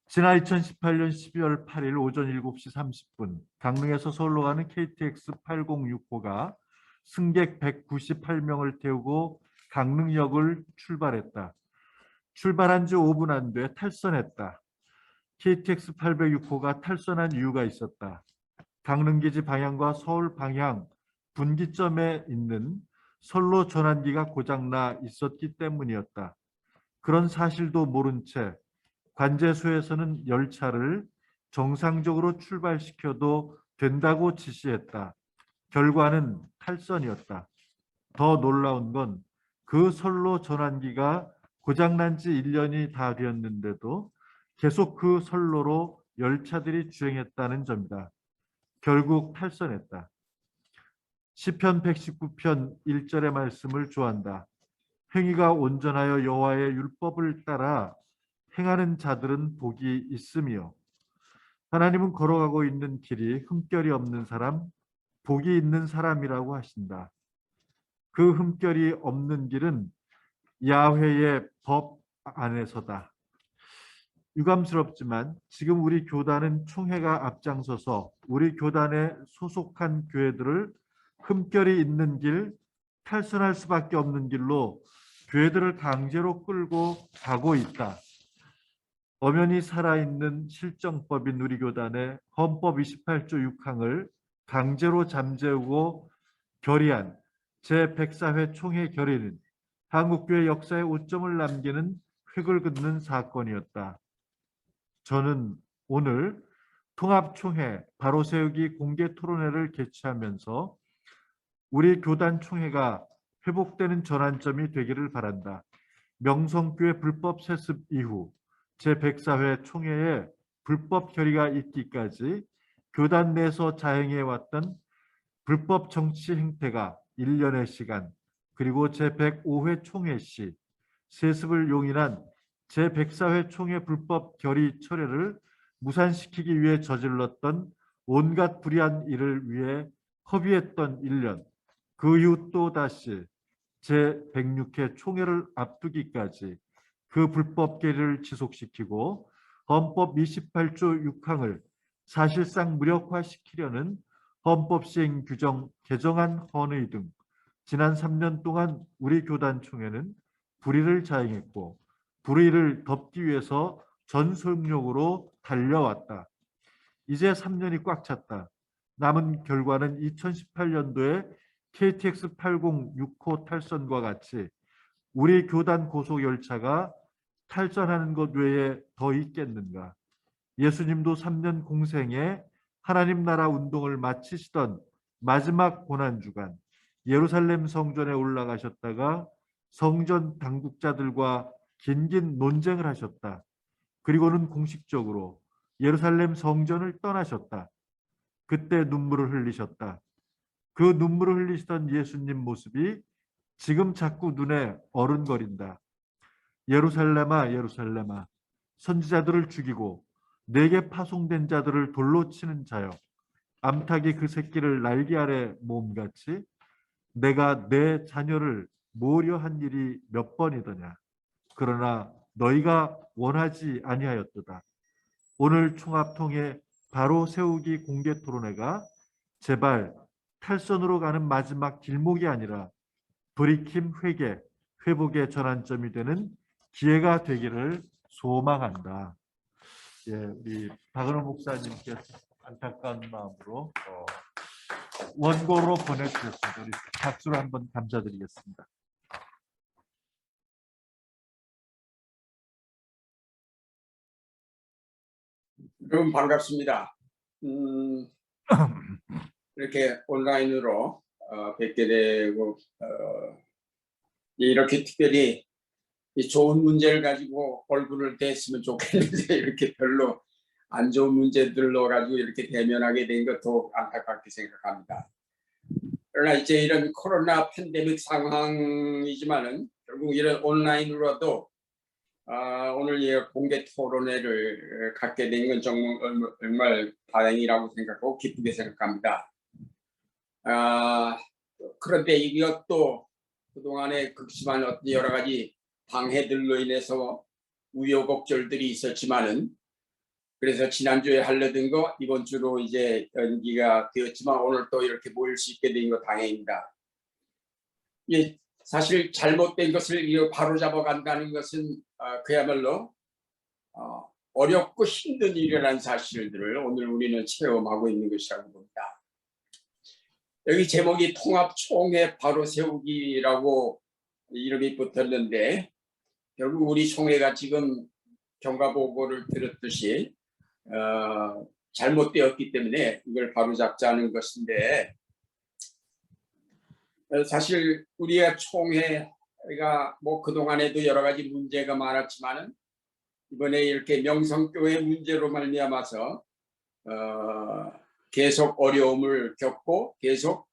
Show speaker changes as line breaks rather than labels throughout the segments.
지난 2018년 12월 8일 오전 7시 30분 강릉에서 서울로 가는 KTX 8069가 승객 198명을 태우고 강릉역을 출발했다. 출발한 지 5분 안 돼 탈선했다. KTX 806호가 탈선한 이유가 있었다. 강릉기지 방향과 서울 방향 분기점에 있는 선로 전환기가 고장나 있었기 때문이었다. 그런 사실도 모른 채 관제소에서는 열차를 정상적으로 출발시켜도 된다고 지시했다. 결과는 탈선이었다. 더 놀라운 건 그 선로 전환기가 고장난 지 1년이 다 되었는데도 계속 그 선로로 열차들이 주행했다는 점이다. 결국 탈선했다. 시편 119편 1절의 말씀을 좋아한다. 행위가 온전하여 여호와의 율법을 따라 행하는 자들은 복이 있으며 하나님은 걸어가고 있는 길이 흠결이 없는 사람, 복이 있는 사람이라고 하신다. 그 흠결이 없는 길은 야훼의 법 안에서다. 유감스럽지만 지금 우리 교단은 총회가 앞장서서 우리 교단에 소속한 교회들을 흠결이 있는 길, 탈선할 수밖에 없는 길로 교회들을 강제로 끌고 가고 있다. 엄연히 살아있는 실정법인 우리 교단의 헌법 28조 6항을 강제로 잠재우고 결의한 제104회 총회 결의는 한국교회 역사에 오점을 남기는 획을 긋는 사건이었다. 저는 오늘 통합총회 바로세우기 공개 토론회를 개최하면서 우리 교단 총회가 회복되는 전환점이 되기를 바란다. 명성교회 불법 세습 이후 제104회 총회에 불법 결의가 있기까지 교단 내에서 자행해왔던 불법 정치 행태가 1년의 시간, 그리고 제105회 총회 시 세습을 용인한 제104회 총회 불법 결의 철회를 무산시키기 위해 저질렀던 온갖 불의한 일을 위해 허비했던 1년, 그 이후 또다시 제106회 총회를 앞두기까지 그 불법 결의를 지속시키고 헌법 28조 6항을 사실상 무력화시키려는 헌법 시행 규정 개정안 헌의 등 지난 3년 동안 우리 교단 총회는 불의를 자행했고 불의를 덮기 위해서 전속력으로 달려왔다. 이제 3년이 꽉 찼다. 남은 결과는 2018년도에 KTX 806호 탈선과 같이 우리 교단 고속 열차가 탈선하는 것 외에 더 있겠는가. 예수님도 3년 공생에 하나님 나라 운동을 마치시던 마지막 고난주간 예루살렘 성전에 올라가셨다가 성전 당국자들과 긴긴 논쟁을 하셨다. 그리고는 공식적으로 예루살렘 성전을 떠나셨다. 그때 눈물을 흘리셨다. 그 눈물을 흘리시던 예수님 모습이 지금 자꾸 눈에 어른거린다. 예루살렘아 예루살렘아 선지자들을 죽이고 내게 파송된 자들을 돌로 치는 자여, 암탉이 그 새끼를 날개 아래 모음같이 내가 내 자녀를 모으려 한 일이 몇 번이더냐. 그러나 너희가 원하지 아니하였도다. 오늘 총합통회 바로 세우기 공개 토론회가 제발 탈선으로 가는 마지막 길목이 아니라 돌이킴 회개, 회복의 전환점이 되는 기회가 되기를 소망한다. 예, 우리 박은호 목사님께서 안타까운 마음으로 원고로 보내주셨습니다. 우리 박수로 한번 감사드리겠습니다.
여러분 반갑습니다. 이렇게 온라인으로 뵙게 되고 이렇게 특별히 이 좋은 문제를 가지고 얼굴을 댔으면 좋겠는데 이렇게 별로 안 좋은 문제들로 가지고 이렇게 대면하게 된 것도 안타깝게 생각합니다. 그러나 이제 이런 코로나 팬데믹 상황이지만은 결국 이런 온라인으로도 오늘 이 공개 토론회를 갖게 된 건 정말 다행이라고 생각하고 기쁘게 생각합니다. 그런데 이것도 그동안의 극심한 어떤 여러 가지 방해들로 인해서 우여곡절들이 있었지만은 그래서 지난주에 하려던 거 이번 주로 이제 연기가 되었지만 오늘 또 이렇게 모일 수 있게 된 거 다행입니다. 예, 사실 잘못된 것을 바로잡아 간다는 것은 그야말로 어렵고 힘든 일이라는 사실들을 오늘 우리는 체험하고 있는 것이라고 봅니다. 여기 제목이 통합총회 바로 세우기라고 이름이 붙었는데 결국 우리 총회가 지금 경과보고를 들었듯이 잘못되었기 때문에 이걸 바로잡자는 것인데 사실 우리의 총회가 뭐 그동안에도 여러 가지 문제가 많았지만은 이번에 이렇게 명성교회 문제로 말미암아서 계속 어려움을 겪고 계속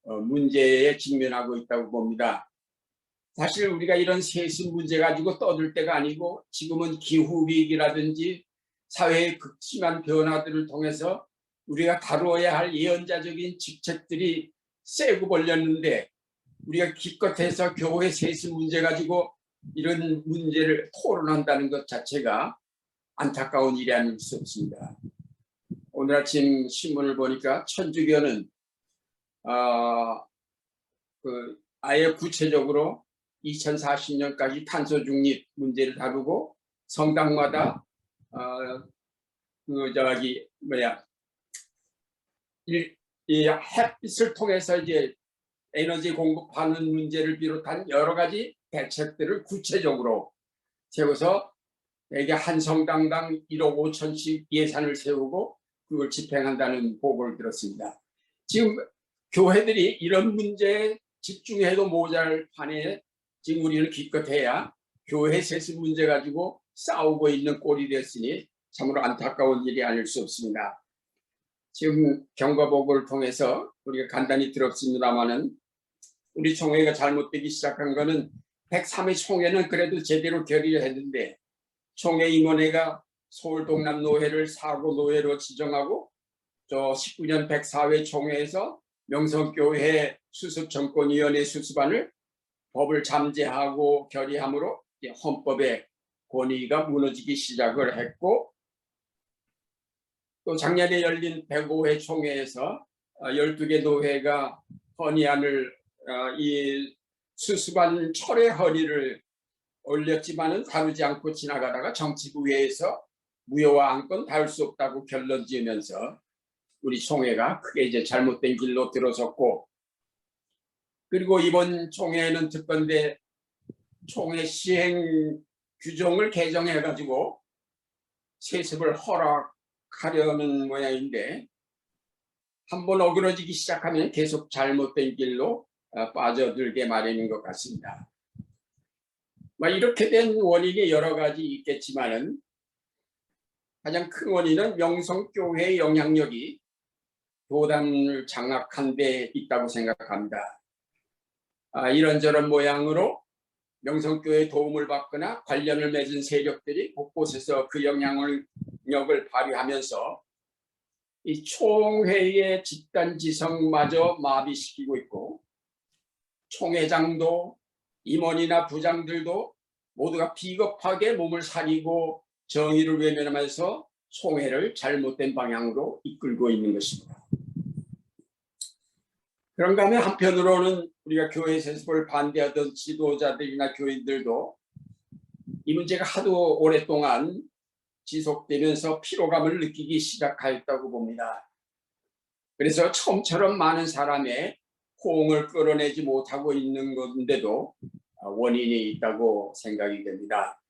문제에 직면하고 있다고 봅니다. 사실 우리가 이런 세습 문제 가지고 떠들 때가 아니고 지금은 기후위기라든지 사회의 극심한 변화들을 통해서 우리가 다루어야 할 예언자적인 직책들이 세고 벌렸는데 우리가 기껏해서 교회 세습 문제 가지고 이런 문제를 토론한다는 것 자체가 안타까운 일이 아닐 수 없습니다. 오늘 아침 신문을 보니까 천주교는 아예 구체적으로 2040년까지 탄소 중립 문제를 다루고 성당마다 이 햇빛을 통해서 이제 에너지 공급하는 문제를 비롯한 여러 가지 대책들을 구체적으로 세워서 이게 한 성당당 1억 5천씩 예산을 세우고 그걸 집행한다는 보고를 들었습니다. 지금 교회들이 이런 문제에 집중해도 모자랄 판에 지금 우리는 기껏해야 교회 세습 문제 가지고 싸우고 있는 꼴이 됐으니 참으로 안타까운 일이 아닐 수 없습니다. 지금 경과보고를 통해서 우리가 간단히 들었습니다마는 우리 총회가 잘못되기 시작한 거는 103회 총회는 그래도 제대로 결의를 했는데 총회 임원회가 서울 동남노회를 사고노회로 지정하고 저 19년 104회 총회에서 명성교회 수습정권위원회 수습안을 법을 잠재하고 결의함으로 헌법의 권위가 무너지기 시작을 했고 또 작년에 열린 105회 총회에서 12개 노회가 헌의안을 이 수습안 철회 헌의를 올렸지만은 다루지 않고 지나가다가 정치부회에서 무효화 안건 다룰 수 없다고 결론 지으면서 우리 총회가 크게 이제 잘못된 길로 들어섰고 그리고 이번 총회는 특건대 총회 시행 규정을 개정해 가지고 세습을 허락하려는 모양인데 한번 어그러지기 시작하면 계속 잘못된 길로 빠져들게 마련인 것 같습니다. 이렇게 된 원인이 여러 가지 있겠지만은 가장 큰 원인은 명성교회의 영향력이 교단을 장악한 데 있다고 생각합니다. 이런저런 모양으로 명성교회의 도움을 받거나 관련을 맺은 세력들이 곳곳에서 그 영향력을 발휘하면서 이 총회의 집단지성마저 마비시키고 있고 총회장도 임원이나 부장들도 모두가 비겁하게 몸을 사리고 정의를 외면하면서 총회를 잘못된 방향으로 이끌고 있는 것입니다. 그런가 하면 한편으로는 우리가 교회 세습을 반대하던 지도자들이나 교인들도 이 문제가 하도 오랫동안 지속되면서 피로감을 느끼기 시작하였다고 봅니다. 그래서 처음처럼 많은 사람의 호응을 끌어내지 못하고 있는 건데도 원인이 있다고 생각이 됩니다.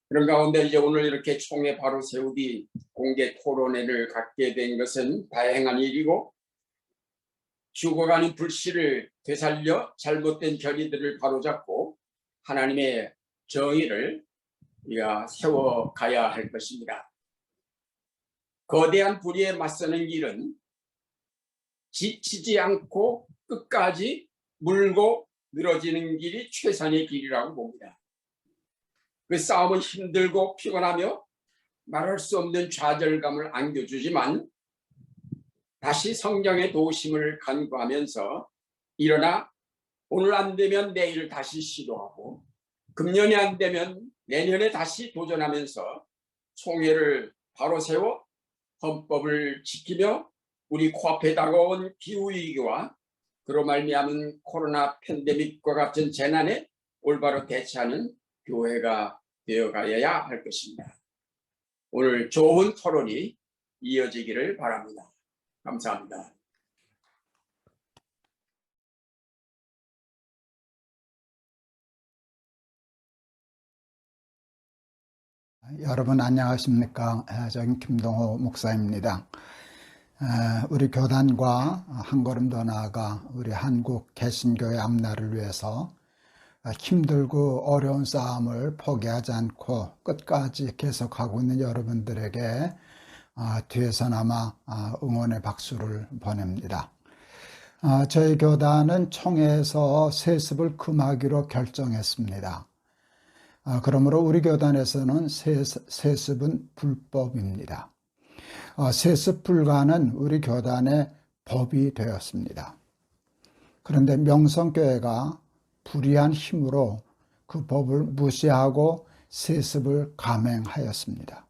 그런 가운데 이제 오늘 이렇게 총회 바로 세우기 공개 토론회를 갖게 된 것은 다행한 일이고 죽어가는 불씨를 되살려 잘못된 결의들을 바로잡고 하나님의 정의를 우리가 세워가야 할 것입니다. 거대한 불의에 맞서는 길은 지치지 않고 끝까지 물고 늘어지는 길이 최선의 길이라고 봅니다. 그 싸움은 힘들고 피곤하며 말할 수 없는 좌절감을 안겨주지만 다시 성경의 도심을 간구하면서 일어나 오늘 안 되면 내일 다시 시도하고 금년이 안 되면 내년에 다시 도전하면서 총회를 바로 세워 헌법을 지키며 우리 코앞에 다가온 기후위기와 그로 말미암은 코로나 팬데믹과 같은 재난에 올바로 대처하는 교회가 되어가야 할 것입니다. 오늘 좋은 토론이 이어지기를 바랍니다. 감사합니다.
여러분 안녕하십니까? 저는 김동호 목사입니다. 우리 교단과 한 걸음 더 나아가 우리 한국 개신교의 앞날을 위해서 힘들고 어려운 싸움을 포기하지 않고 끝까지 계속하고 있는 여러분들에게 뒤에서나마 응원의 박수를 보냅니다. 저희 교단은 총회에서 세습을 금하기로 결정했습니다. 그러므로 우리 교단에서는 세습은 불법입니다. 세습 불가는 우리 교단의 법이 되었습니다. 그런데 명성교회가 불의한 힘으로 그 법을 무시하고 세습을 감행하였습니다.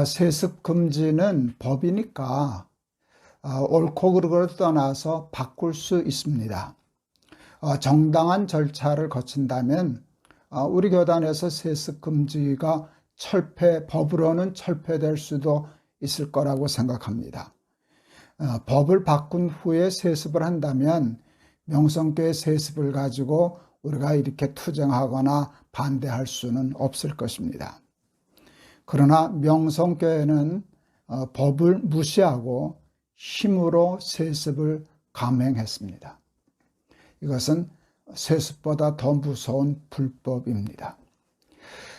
세습 금지는 법이니까 옳고 그르고를 떠나서 바꿀 수 있습니다. 정당한 절차를 거친다면 우리 교단에서 세습 금지가 법으로는 철폐될 수도 있을 거라고 생각합니다. 법을 바꾼 후에 세습을 한다면 명성교회 세습을 가지고 우리가 이렇게 투쟁하거나 반대할 수는 없을 것입니다. 그러나 명성교회는 법을 무시하고 힘으로 세습을 감행했습니다. 이것은 세습보다 더 무서운 불법입니다.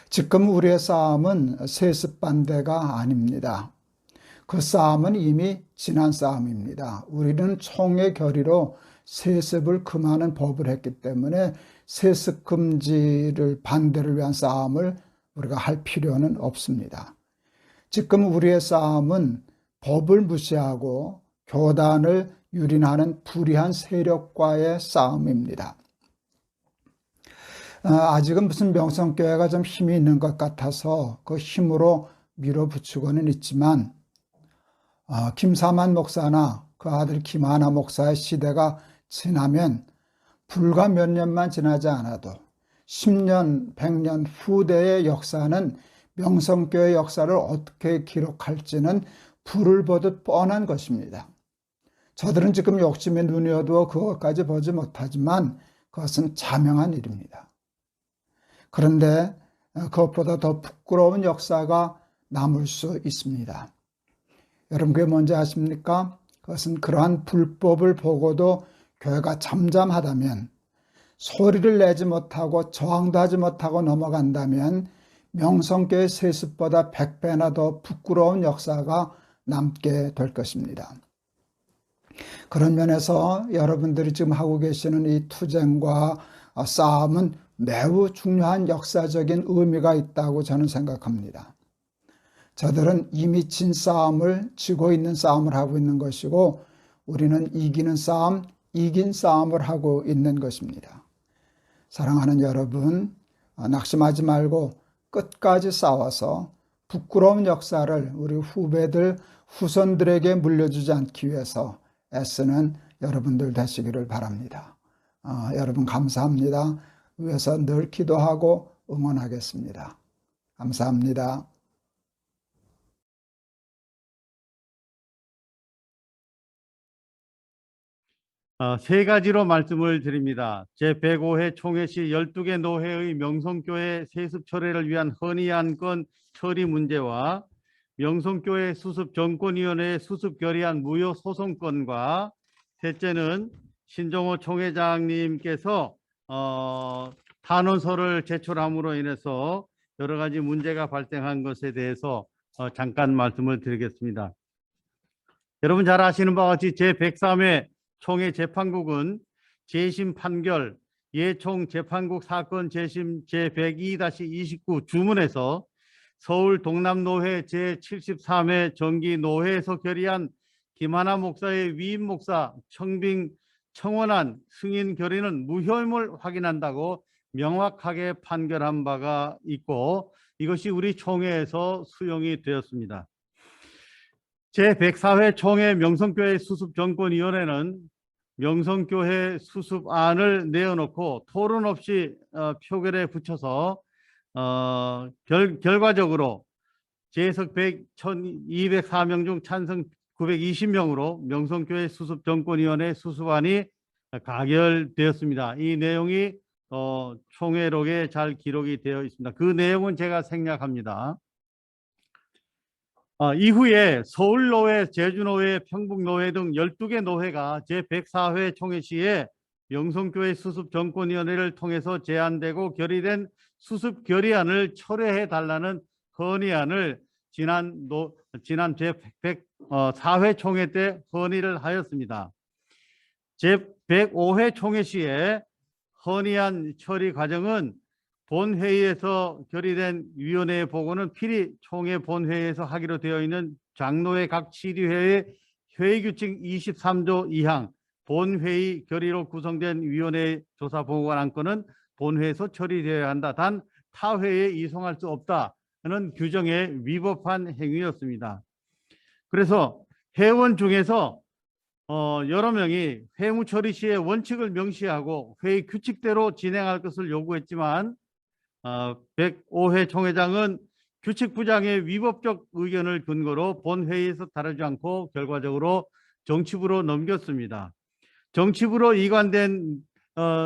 지금 우리의 싸움은 세습 반대가 아닙니다. 그 싸움은 이미 지난 싸움입니다. 우리는 총회 결의로 세습을 금하는 법을 했기 때문에 세습 금지를 반대를 위한 싸움을 우리가 할 필요는 없습니다. 지금 우리의 싸움은 법을 무시하고 교단을 유린하는 불의한 세력과의 싸움입니다. 아직은 무슨 명성교회가 좀 힘이 있는 것 같아서 그 힘으로 밀어붙이고는 있지만 김사만 목사나 그 아들 김하나 목사의 시대가 지나면 불과 몇 년만 지나지 않아도 10년, 100년 후대의 역사는 명성교회 역사를 어떻게 기록할지는 불을 보듯 뻔한 것입니다. 저들은 지금 욕심에 눈이 어두워 그것까지 보지 못하지만 그것은 자명한 일입니다. 그런데 그것보다 더 부끄러운 역사가 남을 수 있습니다. 여러분 그게 뭔지 아십니까? 그것은 그러한 불법을 보고도 교회가 잠잠하다면, 소리를 내지 못하고 저항도 하지 못하고 넘어간다면 명성교회 세습보다 100배나 더 부끄러운 역사가 남게 될 것입니다. 그런 면에서 여러분들이 지금 하고 계시는 이 투쟁과 싸움은 매우 중요한 역사적인 의미가 있다고 저는 생각합니다. 저들은 이미 진 싸움을 지고 있는 싸움을 하고 있는 것이고 우리는 이기는 싸움, 이긴 싸움을 하고 있는 것입니다. 사랑하는 여러분, 낙심하지 말고 끝까지 싸워서 부끄러운 역사를 우리 후손들에게 물려주지 않기 위해서 애쓰는 여러분들 되시기를 바랍니다. 여러분 감사합니다. 위해서 늘 기도하고 응원하겠습니다. 감사합니다.
세 가지로 말씀을 드립니다. 제105회 총회 시 12개 노회의 명성교회 세습 철회를 위한 헌의 안건 처리 문제와 명성교회 수습정권위원회의 수습 결의안 무효 소송건과 셋째는 신종호 총회장님께서 탄원서를 제출함으로 인해서 여러 가지 문제가 발생한 것에 대해서 잠깐 말씀을 드리겠습니다. 여러분 잘 아시는 바와 같이 제103회 총회 재판국은 재심 판결 예총 재판국 사건 재심 제102-29 주문에서 서울 동남노회 제73회 정기노회에서 결의한 김하나 목사의 위임 목사 청빙 청원안 승인 결의는 무효임을 확인한다고 명확하게 판결한 바가 있고 이것이 우리 총회에서 수용이 되었습니다. 제104회 총회 명성교회 수습정권위원회는 명성교회 수습안을 내어놓고 토론 없이 표결에 붙여서 결과적으로 재석 1204명 중 찬성 920명으로 명성교회 수습정권위원회 수습안이 가결되었습니다. 이 내용이 총회록에 잘 기록이 되어 있습니다. 그 내용은 제가 생략합니다. 이후에 서울노회, 제주노회, 평북노회 등 12개 노회가 제104회 총회 시에 명성교회 수습정권위원회를 통해서 제안되고 결의된 수습결의안을 철회해 달라는 건의안을 지난 제104회 총회 때 건의를 하였습니다. 제105회 총회 시에 건의안 처리 과정은 본회의에서 결의된 위원회의 보고는 필히 총회 본회의에서 하기로 되어 있는 장로회 각 지리회의 회의규칙 23조 2항 본회의 결의로 구성된 위원회 조사 보고관 안건은 본회에서 처리되어야 한다. 단 타회에 이송할 수 없다는 규정에 위법한 행위였습니다. 그래서 회원 중에서 여러 명이 회무 처리 시에 원칙을 명시하고 회의 규칙대로 진행할 것을 요구했지만 105회 총회장은 규칙 부장의 위법적 의견을 근거로 본회의에서 다루지 않고 결과적으로 정치부로 넘겼습니다. 정치부로 이관된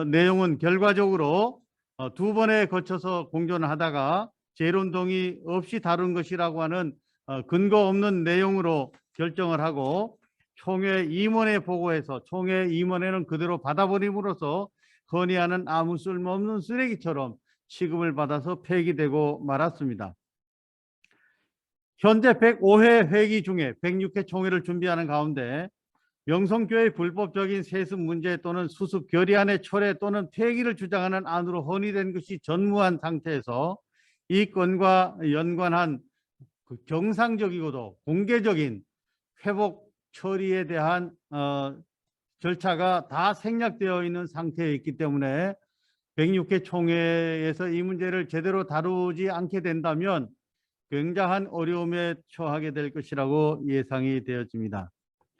내용은 결과적으로 두 번에 거쳐서 공존을 하다가 재론동의 없이 다룬 것이라고 하는 근거 없는 내용으로 결정을 하고 총회 임원회 보고해서 총회 임원회는 그대로 받아버림으로써 건의하는 아무 쓸모없는 쓰레기처럼 취급을 받아서 폐기되고 말았습니다. 현재 105회 회기 중에 106회 총회를 준비하는 가운데 명성교회 불법적인 세습 문제 또는 수습 결의안의 철회 또는 폐기를 주장하는 안으로 헌의된 것이 전무한 상태에서 이 건과 연관한 정상적이고도 공개적인 회복 처리에 대한 절차가 다 생략되어 있는 상태에 있기 때문에 106회 총회에서 이 문제를 제대로 다루지 않게 된다면 굉장한 어려움에 처하게 될 것이라고 예상이 되어집니다.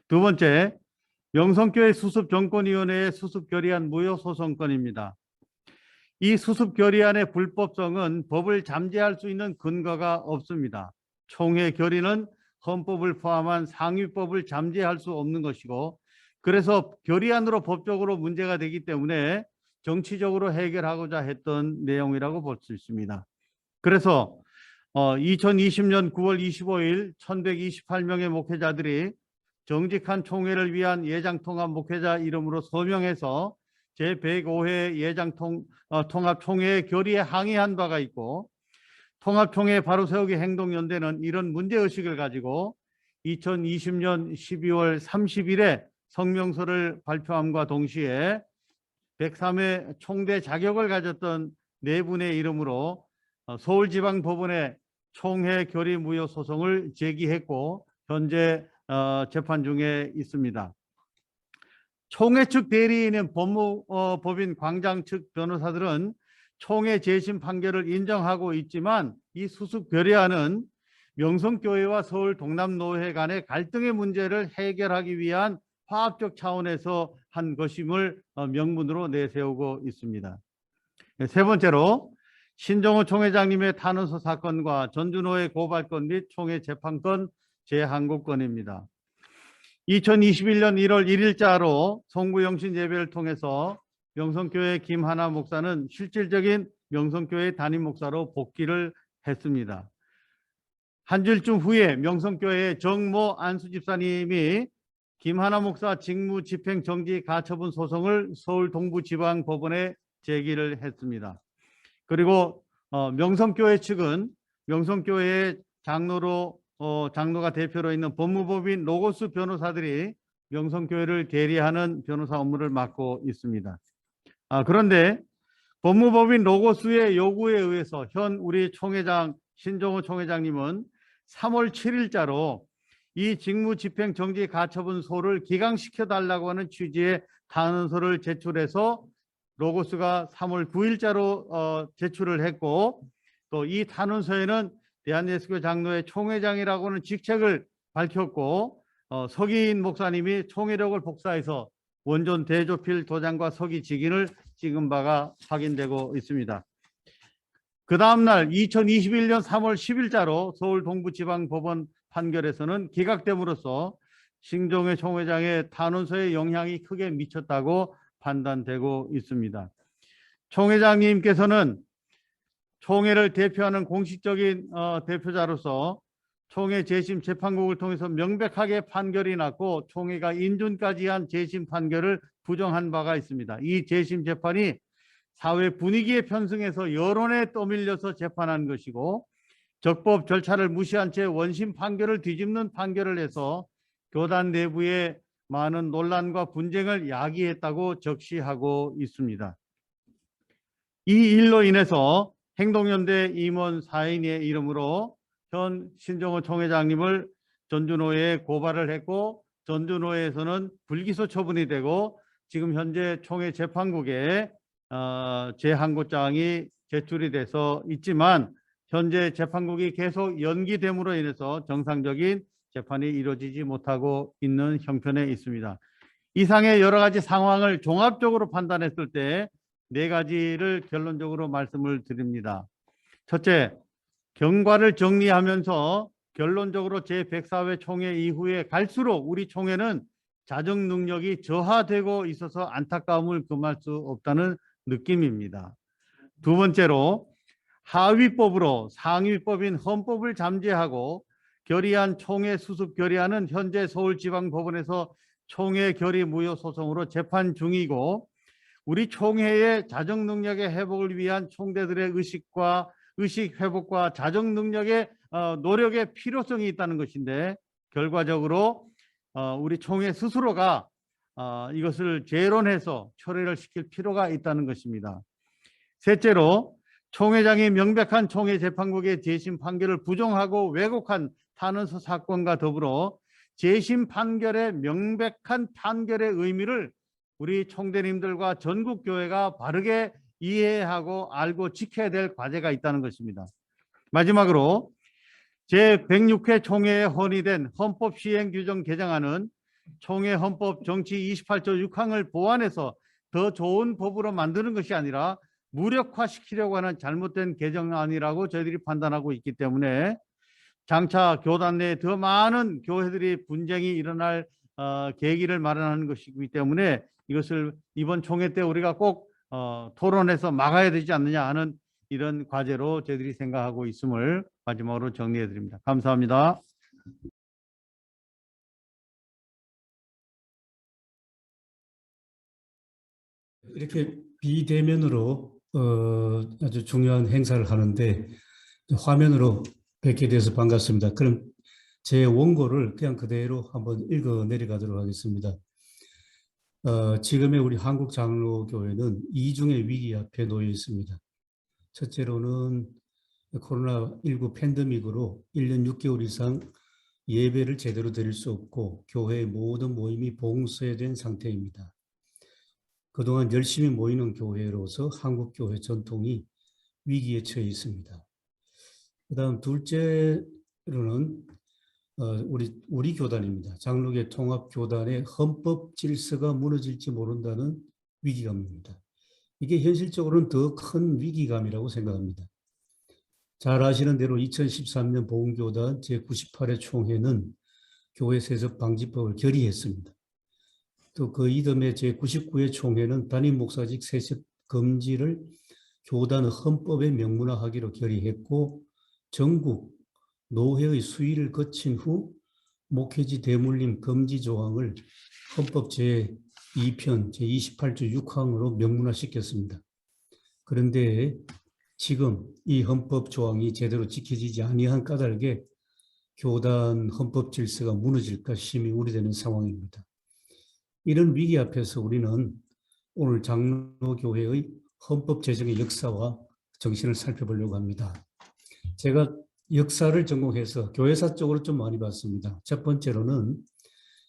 두 번째, 명성교회 수습정권위원회의 수습결의안 무효소송건입니다. 이 수습결의안의 불법성은 법을 잠재할 수 있는 근거가 없습니다. 총회 결의는 헌법을 포함한 상위법을 잠재할 수 없는 것이고 그래서 결의안으로 법적으로 문제가 되기 때문에 정치적으로 해결하고자 했던 내용이라고 볼 수 있습니다. 그래서 2020년 9월 25일 1128명의 목회자들이 정직한 총회를 위한 예장통합 목회자 이름으로 서명해서 제105회 예장통합총회의 결의에 항의한 바가 있고 통합총회 바로세우기 행동연대는 이런 문제의식을 가지고 2020년 12월 30일에 성명서를 발표함과 동시에 103회 총대 자격을 가졌던 네 분의 이름으로 서울지방법원에 총회 결의 무효 소송을 제기했고 현재 재판 중에 있습니다. 총회 측 대리인인 법무법인 광장 측 변호사들은 총회 재심 판결을 인정하고 있지만 이 수습 결의안은 명성교회와 서울 동남노회 간의 갈등의 문제를 해결하기 위한 화합적 차원에서 한 것임을 명분으로 내세우고 있습니다. 세 번째로 신정호 총회장님의 탄원서 사건과 전준호의 고발건 및 총회 재판건 재항고건입니다. 2021년 1월 1일자로 송구영신 예배를 통해서 명성교회 김하나 목사는 실질적인 명성교회 담임 목사로 복귀를 했습니다. 한 주일쯤 후에 명성교회 정모 안수 집사님이 김하나 목사 직무 집행 정지 가처분 소송을 서울 동부지방법원에 제기를 했습니다. 그리고 명성교회 측은 명성교회의 장로가 대표로 있는 법무법인 로고스 변호사들이 명성교회를 대리하는 변호사 업무를 맡고 있습니다. 그런데 법무법인 로고스의 요구에 의해서 현 우리 총회장 신정호 총회장님은 3월 7일자로 이 직무집행 정지 가처분소를 기각시켜 달라고 하는 취지의 탄원서를 제출해서 로고스가 3월 9일자로 제출을 했고, 또 이 탄원서에는 대한예수교 장로회 총회장이라고는 직책을 밝혔고, 서기인 목사님이 총회력을 복사해서 원존 대조필 도장과 서기 직인을 찍은 바가 확인되고 있습니다. 그 다음날 2021년 3월 10일자로 서울 동부지방법원 판결에서는 기각됨으로써 신종회 총회장의 탄원서에 영향이 크게 미쳤다고 판단되고 있습니다. 총회장님께서는 총회를 대표하는 공식적인 대표자로서 총회 재심 재판국을 통해서 명백하게 판결이 났고 총회가 인준까지 한 재심 판결을 부정한 바가 있습니다. 이 재심 재판이 사회 분위기에 편승해서 여론에 떠밀려서 재판한 것이고 적법 절차를 무시한 채 원심 판결을 뒤집는 판결을 해서 교단 내부에 많은 논란과 분쟁을 야기했다고 적시하고 있습니다. 이 일로 인해서 행동연대 임원 4인의 이름으로 현 신종호 총회장님을 전주노회에 고발을 했고 전주노회에서는 불기소 처분이 되고 지금 현재 총회 재판국에 재항고장이 제출이 돼서 있지만 현재 재판국이 계속 연기됨으로 인해서 정상적인 재판이 이루어지지 못하고 있는 형편에 있습니다. 이상의 여러 가지 상황을 종합적으로 판단했을 때 네 가지를 결론적으로 말씀을 드립니다. 첫째, 경과를 정리하면서 결론적으로 제104회 총회 이후에 갈수록 우리 총회는 자정 능력이 저하되고 있어서 안타까움을 금할 수 없다는 느낌입니다. 두 번째로 하위법으로 상위법인 헌법을 잠재하고 결의안 총회 수습 결의안은 현재 서울지방법원에서 총회 결의 무효 소송으로 재판 중이고 우리 총회의 자정 능력의 회복을 위한 총대들의 의식 회복과 자정 능력의 노력의 필요성이 있다는 것인데 결과적으로 우리 총회 스스로가 이것을 재론해서 처리를 시킬 필요가 있다는 것입니다. 셋째로 총회장이 명백한 총회 재판국의 재심 판결을 부정하고 왜곡한 탄원서 사건과 더불어 재심 판결의 명백한 판결의 의미를 우리 총대님들과 전국 교회가 바르게 이해하고 알고 지켜야 될 과제가 있다는 것입니다. 마지막으로 제106회 총회에 헌의된 헌법 시행 규정 개정안은 총회 헌법 정치 28조 6항을 보완해서 더 좋은 법으로 만드는 것이 아니라 무력화시키려고 하는 잘못된 개정안이라고 저희들이 판단하고 있기 때문에 장차 교단 내에 더 많은 교회들이 분쟁이 일어날 계기를 마련하는 것이기 때문에 이것을 이번 총회 때 우리가 꼭 토론해서 막아야 되지 않느냐 하는 이런 과제로 저희들이 생각하고 있음을 마지막으로 정리해 드립니다. 감사합니다.
이렇게 비대면으로 아주 중요한 행사를 하는데 화면으로 뵙게 돼서 반갑습니다. 그럼 제 원고를 그냥 그대로 한번 읽어 내려가도록 하겠습니다. 지금의 우리 한국장로교회는 이중의 위기 앞에 놓여 있습니다. 첫째로는 코로나19 팬데믹으로 1년 6개월 이상 예배를 제대로 드릴 수 없고 교회의 모든 모임이 봉쇄된 상태입니다. 그동안 열심히 모이는 교회로서 한국교회 전통이 위기에 처해 있습니다. 그다음 둘째로는 우리 교단입니다. 장로교 통합교단의 헌법 질서가 무너질지 모른다는 위기감입니다. 이게 현실적으로는 더 큰 위기감이라고 생각합니다. 잘 아시는 대로 2013년 보훈교단 제98회 총회는 교회 세습 방지법을 결의했습니다. 또 그 이듬해 제99회 총회는 담임 목사직 세습 금지를 교단 헌법에 명문화하기로 결의했고 전국 노회의 수의를 거친 후 목회지 대물림 금지 조항을 헌법 제2편 제28조 6항으로 명문화시켰습니다. 그런데 지금 이 헌법 조항이 제대로 지켜지지 아니한 까닭에 교단 헌법 질서가 무너질까 심히 우려되는 상황입니다. 이런 위기 앞에서 우리는 오늘 장로교회의 헌법 제정의 역사와 정신을 살펴보려고 합니다. 제가 역사를 전공해서 교회사 쪽으로 좀 많이 봤습니다. 첫 번째로는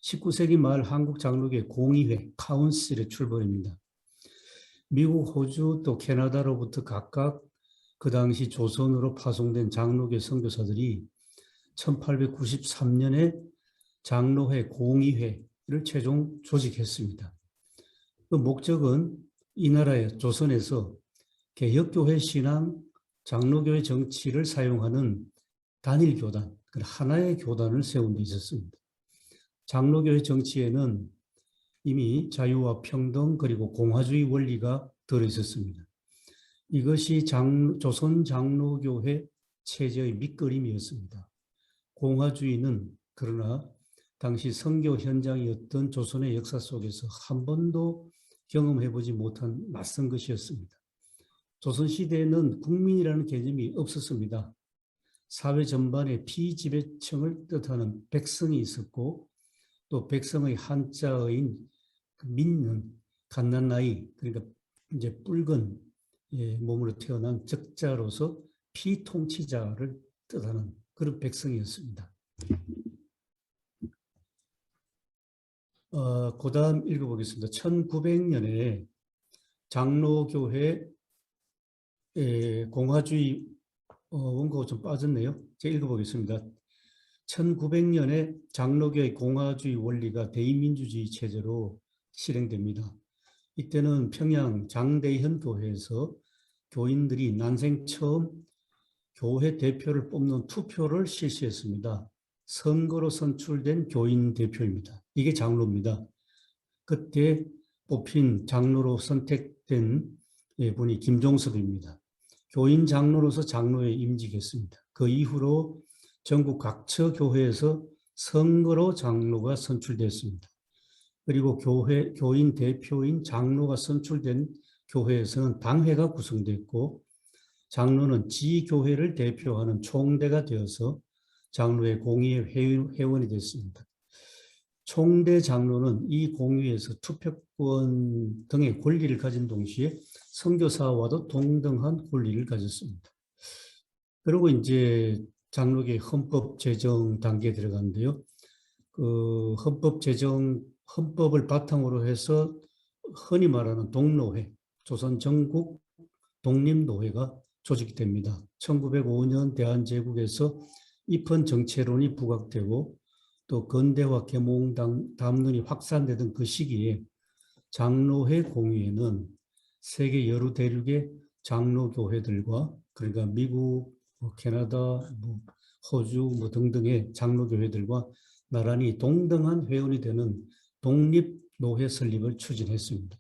19세기 말 한국 장로교회 공의회 카운슬의 출범입니다. 미국, 호주 또 캐나다로부터 각각 그 당시 조선으로 파송된 장로교 선교사들이 1893년에 장로회 공의회를 최종 조직했습니다. 그 목적은 이 나라의 조선에서 개혁교회 신앙, 장로교회 정치를 사용하는 단일 교단, 하나의 교단을 세운 데 있었습니다. 장로교회 정치에는 이미 자유와 평등 그리고 공화주의 원리가 들어있었습니다. 이것이 조선 장로교회 체제의 밑거림이었습니다. 공화주의는 그러나 당시 선교 현장이었던 조선의 역사 속에서 한 번도 경험해보지 못한 낯선 것이었습니다. 조선시대에는 국민이라는 개념이 없었습니다. 사회 전반에 피지배층을 뜻하는 백성이 있었고 또 백성의 한자어인 민는 갓난아이 그러니까 이제 붉은 몸으로 태어난 적자로서 피통치자를 뜻하는 그런 백성이었습니다. 그 다음 읽어보겠습니다. 1900년에 장로교회 공화주의 원고가 좀 빠졌네요. 제가 읽어보겠습니다. 1900년에 장로교의 공화주의 원리가 대의민주주의 체제로 실행됩니다. 이때는 평양 장대현 교회에서 교인들이 난생 처음 교회 대표를 뽑는 투표를 실시했습니다. 선거로 선출된 교인 대표입니다. 이게 장로입니다. 그때 뽑힌 장로로 선택된 분이 김종섭입니다. 교인 장로로서 장로에 임직했습니다. 그 이후로 전국 각처 교회에서 선거로 장로가 선출됐습니다. 그리고 교인 대표인 장로가 선출된 교회에서는 당회가 구성됐고 장로는 지교회를 대표하는 총대가 되어서 장로의 공의회 회원이 됐습니다. 총대 장로는 이 공의회에서 투표권 등의 권리를 가진 동시에 선교사와도 동등한 권리를 가졌습니다. 그리고 이제 장로교의 헌법 제정 단계에 들어갔는데요. 그 헌법을 바탕으로 해서 흔히 말하는 동노회, 조선 전국 독립노회가 조직됩니다. 1905년 대한제국에서 입헌 정체론이 부각되고 또 근대화 계몽 담론이 확산되던 그 시기에 장로회 공의회는 세계 여러 대륙의 장로교회들과 그러니까 미국, 캐나다, 호주 등등의 장로교회들과 나란히 동등한 회원이 되는 독립노회 설립을 추진했습니다.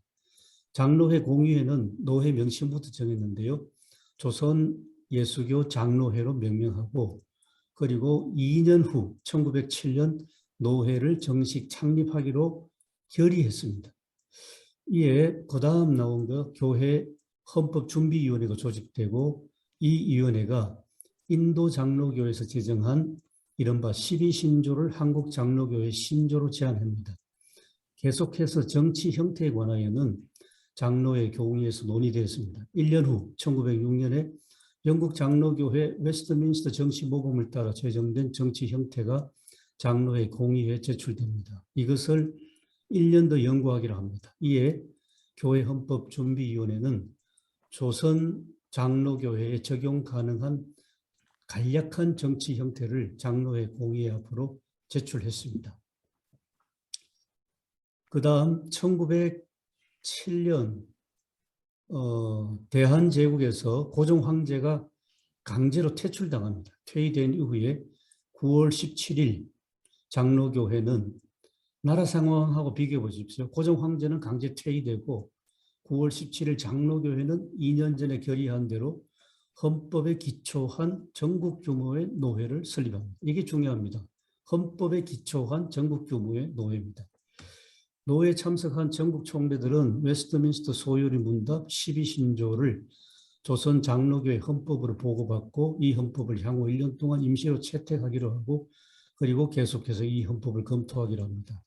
장로회 공의회는 노회 명칭부터 정했는데요. 조선 예수교 장로회로 명명하고 그리고 2년 후 1907년 노회를 정식 창립하기로 결의했습니다. 이에 그 다음 나온 거 교회 헌법준비위원회가 조직되고 이 위원회가 인도 장로교에서 제정한 이른바 12신조를 한국 장로교회 신조로 제안합니다. 계속해서 정치 형태에 관하여는 장로회 교의에서 논의되었습니다. 1년 후 1906년에 영국 장로교회 웨스트민스터 정치모범을 따라 제정된 정치 형태가 장로회 공의회에 제출됩니다. 이것을 1년 더 연구하기로 합니다. 이에 교회 헌법준비위원회는 조선 장로교회에 적용 가능한 간략한 정치 형태를 장로회 공의회 앞으로 제출했습니다. 그 다음 1907년 대한제국에서 고종 황제가 강제로 퇴출당합니다. 퇴위된 이후에 9월 17일 장로교회는 나라 상황하고 비교해 보십시오. 고종 황제는 강제 퇴위되고 9월 17일 장로교회는 2년 전에 결의한 대로 헌법에 기초한 전국 규모의 노회를 설립합니다. 이게 중요합니다. 헌법에 기초한 전국 규모의 노회입니다. 노회에 참석한 전국 총대들은 웨스트민스터 소요리 문답 12신조를 조선 장로교회 헌법으로 보고받고 이 헌법을 향후 1년 동안 임시로 채택하기로 하고 그리고 계속해서 이 헌법을 검토하기로 합니다.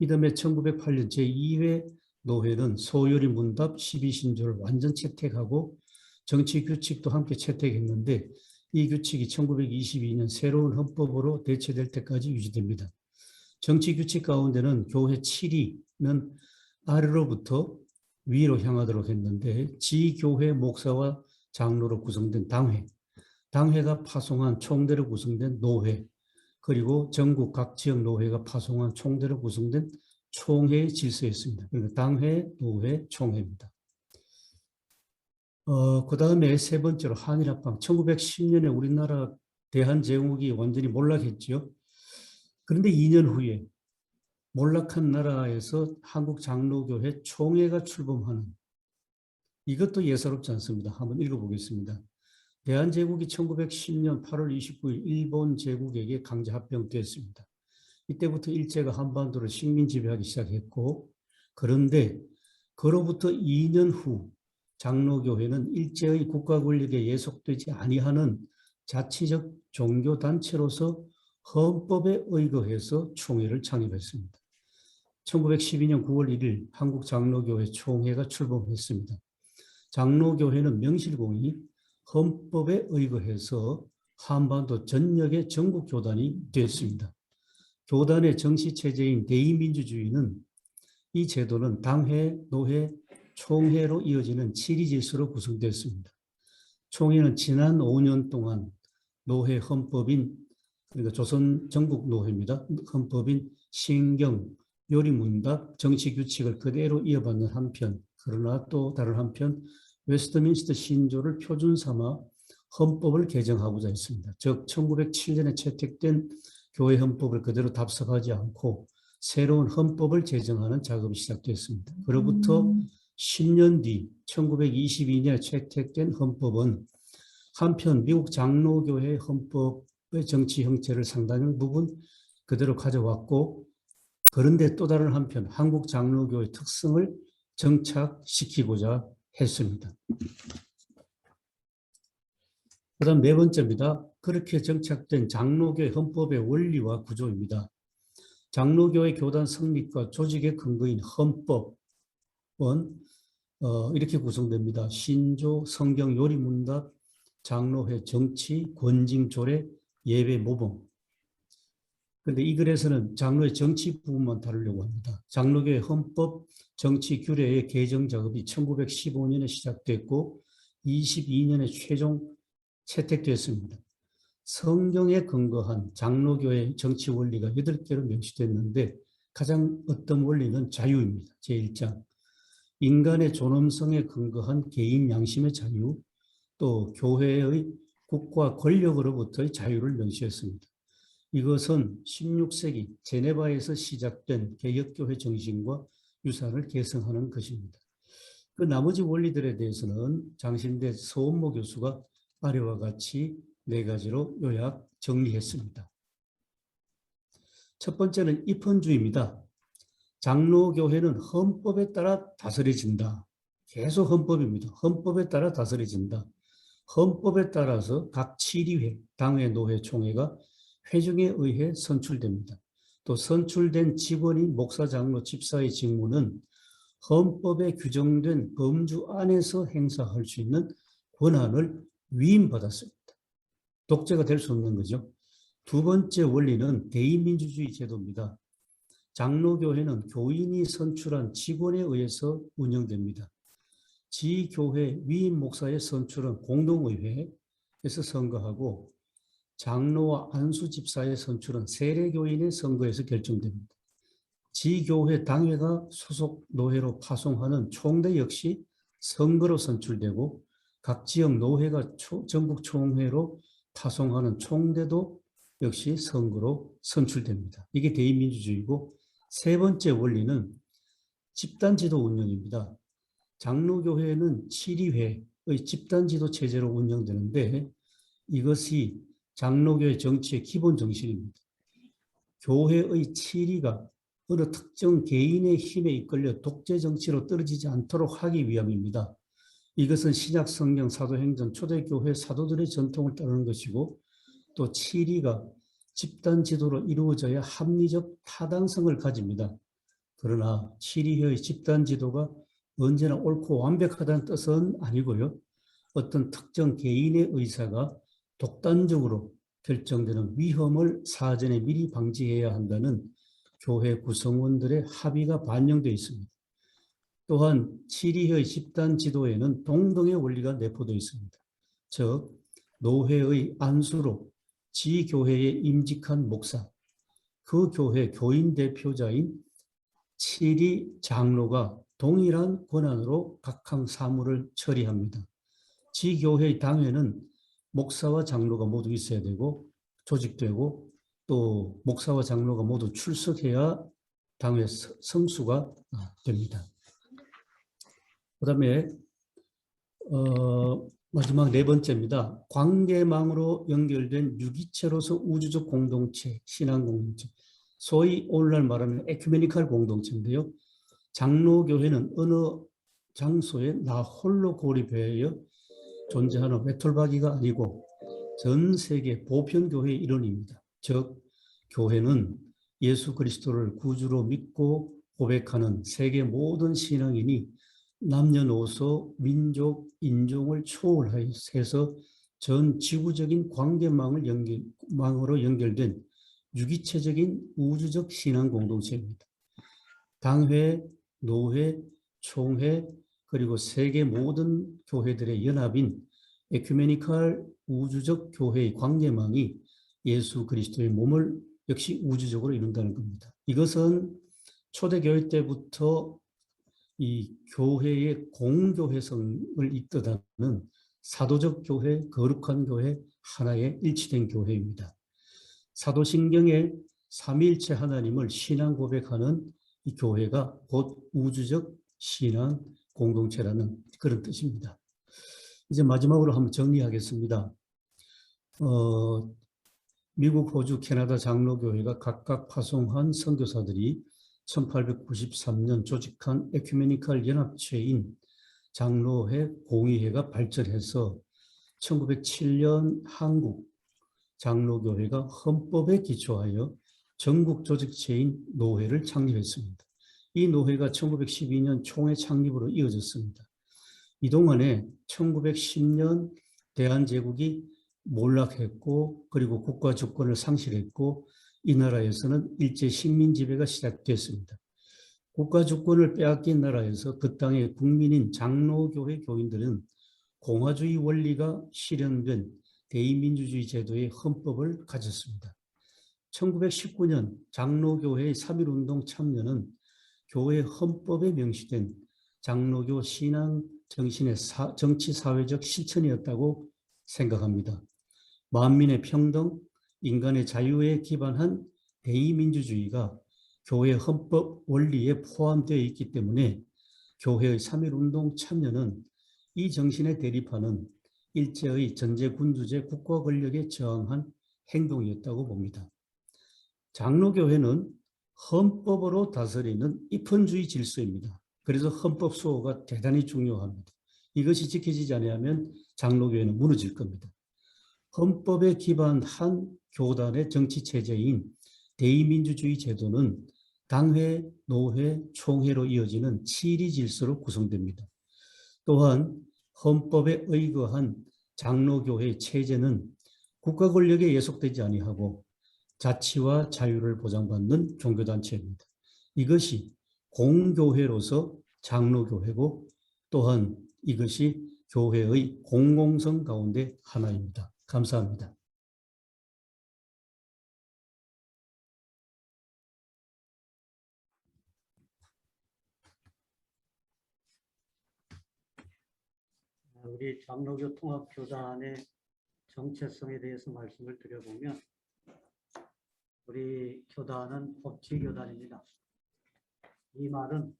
이듬해 1908년 제2회 노회는 소요리 문답 12신조를 완전 채택하고 정치 규칙도 함께 채택했는데 이 규칙이 1922년 새로운 헌법으로 대체될 때까지 유지됩니다. 정치 규칙 가운데는 교회 7위는 아래로부터 위로 향하도록 했는데 지교회 목사와 장로로 구성된 당회, 당회가 파송한 총대로 구성된 노회, 그리고 전국 각 지역 노회가 파송한 총대로 구성된 총회의 질서였습니다. 그러니까 당회, 노회, 총회입니다. 그 다음에 세 번째로 한일합방. 1910년에 우리나라 대한제국이 완전히 몰락했죠. 그런데 2년 후에 몰락한 나라에서 한국장로교회 총회가 출범하는, 이것도 예사롭지 않습니다. 한번 읽어보겠습니다. 대한제국이 1910년 8월 29일 일본 제국에게 강제 합병됐습니다. 이때부터 일제가 한반도를 식민 지배하기 시작했고, 그런데 그로부터 2년 후 장로교회는 일제의 국가 권력에 예속되지 아니하는 자치적 종교단체로서 헌법에 의거해서 총회를 창립했습니다. 1912년 9월 1일 한국장로교회 총회가 출범했습니다. 장로교회는 명실공히 헌법에 의거해서 한반도 전역의 전국교단이 됐습니다. 교단의 정치체제인 대의민주주의는, 이 제도는 당회, 노회, 총회로 이어지는 7위 질서로 구성되었습니다. 총회는 지난 5년 동안 노회 헌법인, 그러니까 조선 전국 노회입니다. 헌법인 신경, 요리문답, 정치규칙을 그대로 이어받는 한편, 그러나 또 다른 한편 웨스트민스터 신조를 표준 삼아 헌법을 개정하고자 했습니다. 즉 1907년에 채택된 교회 헌법을 그대로 답습하지 않고 새로운 헌법을 제정하는 작업이 시작됐습니다. 그로부터 10년 뒤 1922년에 채택된 헌법은 한편 미국 장로교회 헌법의 정치 형태를 상당 부분 그대로 가져왔고, 그런데 또 다른 한편 한국 장로교의 특성을 정착시키고자 했습니다. 그다음 네 번째입니다. 그렇게 정착된 장로교회 헌법의 원리와 구조입니다. 장로교회 교단 성립과 조직의 근거인 헌법은 이렇게 구성됩니다. 신조, 성경, 요리문답, 장로회 정치, 권징, 조례, 예배, 모범. 그런데 이 글에서는 장로의 정치 부분만 다루려고 합니다. 장로교회 헌법, 정치 규례의 개정 작업이 1915년에 시작됐고 22년에 최종 채택됐습니다. 성경에 근거한 장로교회 정치 원리가 8개로 명시됐는데 가장 어떤 원리는 자유입니다. 제1장. 인간의 존엄성에 근거한 개인 양심의 자유, 또 교회의 국가 권력으로부터의 자유를 명시했습니다. 이것은 16세기 제네바에서 시작된 개혁교회 정신과 유산을 계승하는 것입니다. 그 나머지 원리들에 대해서는 장신대 서원모 교수가 아래와 같이 4가지로 요약 정리했습니다. 첫 번째는 입헌주의입니다. 장로교회는 헌법에 따라 다스려진다. 계속 헌법입니다. 헌법에 따라 다스려진다. 헌법에 따라서 각 치리회, 당회, 노회, 총회가 회중에 의해 선출됩니다. 또 선출된 직원이 목사, 장로, 집사의 직무는 헌법에 규정된 범주 안에서 행사할 수 있는 권한을 위임받았습니다. 독재가 될 수 없는 거죠. 두 번째 원리는 대의민주주의 제도입니다. 장로교회는 교인이 선출한 직원에 의해서 운영됩니다. 지교회 위임 목사의 선출은 공동의회에서 선거하고 장로와 안수 집사의 선출은 세례교인의 선거에서 결정됩니다. 지교회 당회가 소속 노회로 파송하는 총대 역시 선거로 선출되고 각 지역 노회가 전국 총회로 파송하는 총대도 역시 선거로 선출됩니다. 이게 대의민주주의고, 세 번째 원리는 집단지도 운영입니다. 장로교회는 치리회의 집단지도 체제로 운영되는데 이것이 장로교회 정치의 기본 정신입니다. 교회의 치리가 어느 특정 개인의 힘에 이끌려 독재 정치로 떨어지지 않도록 하기 위함입니다. 이것은 신약 성경 사도행전 초대교회 사도들의 전통을 따르는 것이고, 또 치리가 집단 지도로 이루어져야 합리적 타당성을 가집니다. 그러나 치리회의 집단 지도가 언제나 옳고 완벽하다는 뜻은 아니고요. 어떤 특정 개인의 의사가 독단적으로 결정되는 위험을 사전에 미리 방지해야 한다는 교회 구성원들의 합의가 반영되어 있습니다. 또한 7위의 집단 지도에는 동등의 원리가 내포되어 있습니다. 즉 노회의 안수로 지교회에 임직한 목사, 그 교회 교인 대표자인 7위 장로가 동일한 권한으로 각항 사무를 처리합니다. 지교회의 당회는 목사와 장로가 모두 있어야 되고 조직되고 또 목사와 장로가 모두 출석해야 당회 성수가 됩니다. 그다음에 마지막 네 번째입니다. 관계망으로 연결된 유기체로서 우주적 공동체, 신앙 공동체, 소위 오늘날 말하는 에큐메니컬 공동체인데요. 장로교회는 어느 장소에 나 홀로 고립하여 존재하는 외톨박이가 아니고 전 세계 보편교회의 일원입니다. 즉 교회는 예수 그리스도를 구주로 믿고 고백하는 세계 모든 신앙인이 남녀노소, 민족, 인종을 초월해서 전 지구적인 관계망으로 연결된 유기체적인 우주적 신앙 공동체입니다. 당회, 노회, 총회, 그리고 세계 모든 교회들의 연합인 에큐메니컬 우주적 교회의 관계망이 예수 그리스도의 몸을 역시 우주적으로 이룬다는 겁니다. 이것은 초대교회 때부터 이 교회의 공교회성을 이끌어가는 사도적 교회, 거룩한 교회, 하나의 일치된 교회입니다. 사도신경의 삼위일체 하나님을 신앙 고백하는 이 교회가 곧 우주적 신앙 공동체라는 그런 뜻입니다. 이제 마지막으로 한번 정리하겠습니다. 미국, 호주, 캐나다 장로교회가 각각 파송한 선교사들이 1893년 조직한 에큐메니컬 연합체인 장로회 공의회가 발전해서 1907년 한국 장로교회가 헌법에 기초하여 전국 조직체인 노회를 창립했습니다. 이 노회가 1912년 총회 창립으로 이어졌습니다. 이동안에 1910년 대한제국이 몰락했고 그리고 국가 주권을 상실했고 이 나라에서는 일제 식민 지배가 시작됐습니다. 국가 주권을 빼앗긴 나라에서 그 땅의 국민인 장로교회 교인들은 공화주의 원리가 실현된 대의민주주의 제도의 헌법을 가졌습니다. 1919년 장로교회의 3.1운동 참여는 교회 헌법에 명시된 장로교 신앙 정신의 정치사회적 실천이었다고 생각합니다. 만민의 평등, 인간의 자유에 기반한 대의민주주의가 교회 헌법 원리에 포함되어 있기 때문에 교회의 3.1운동 참여는 이 정신에 대립하는 일제의 전제군주제 국가 권력에 저항한 행동이었다고 봅니다. 장로교회는 헌법으로 다스리는 입헌주의 질서입니다. 그래서 헌법 수호가 대단히 중요합니다. 이것이 지켜지지 않으면 장로교회는 무너질 겁니다. 헌법에 기반한 교단의 정치체제인 대의민주주의 제도는 당회, 노회, 총회로 이어지는 7위 질서로 구성됩니다. 또한 헌법에 의거한 장로교회 체제는 국가 권력에 예속되지 아니하고 자치와 자유를 보장받는 종교단체입니다. 이것이 공교회로서 장로교회고 또한 이것이 교회의 공공성 가운데 하나입니다. 감사합니다.
우리 장로교 통합교단의 정체성에 대해서 말씀을 드려보면 우리 교단은 법치교단입니다. 이 말은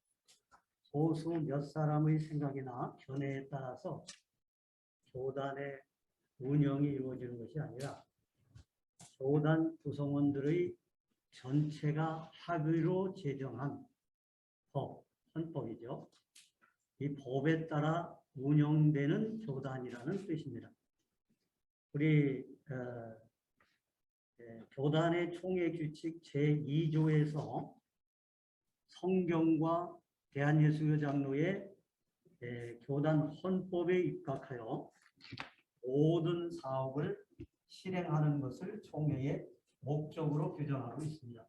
소수 몇 사람의 생각이나 견해에 따라서 교단의 운영이 이루어지는 것이 아니라 교단 구성원들의 전체가 합의로 제정한 법, 헌법이죠. 이 법에 따라 운영되는 교단이라는 뜻입니다. 우리 교단의 총회 규칙 제2조에서 성경과 대한예수교 장로의 교단 헌법에 입각하여 모든 사업을 실행하는 것을 총회의 목적으로 규정하고 있습니다.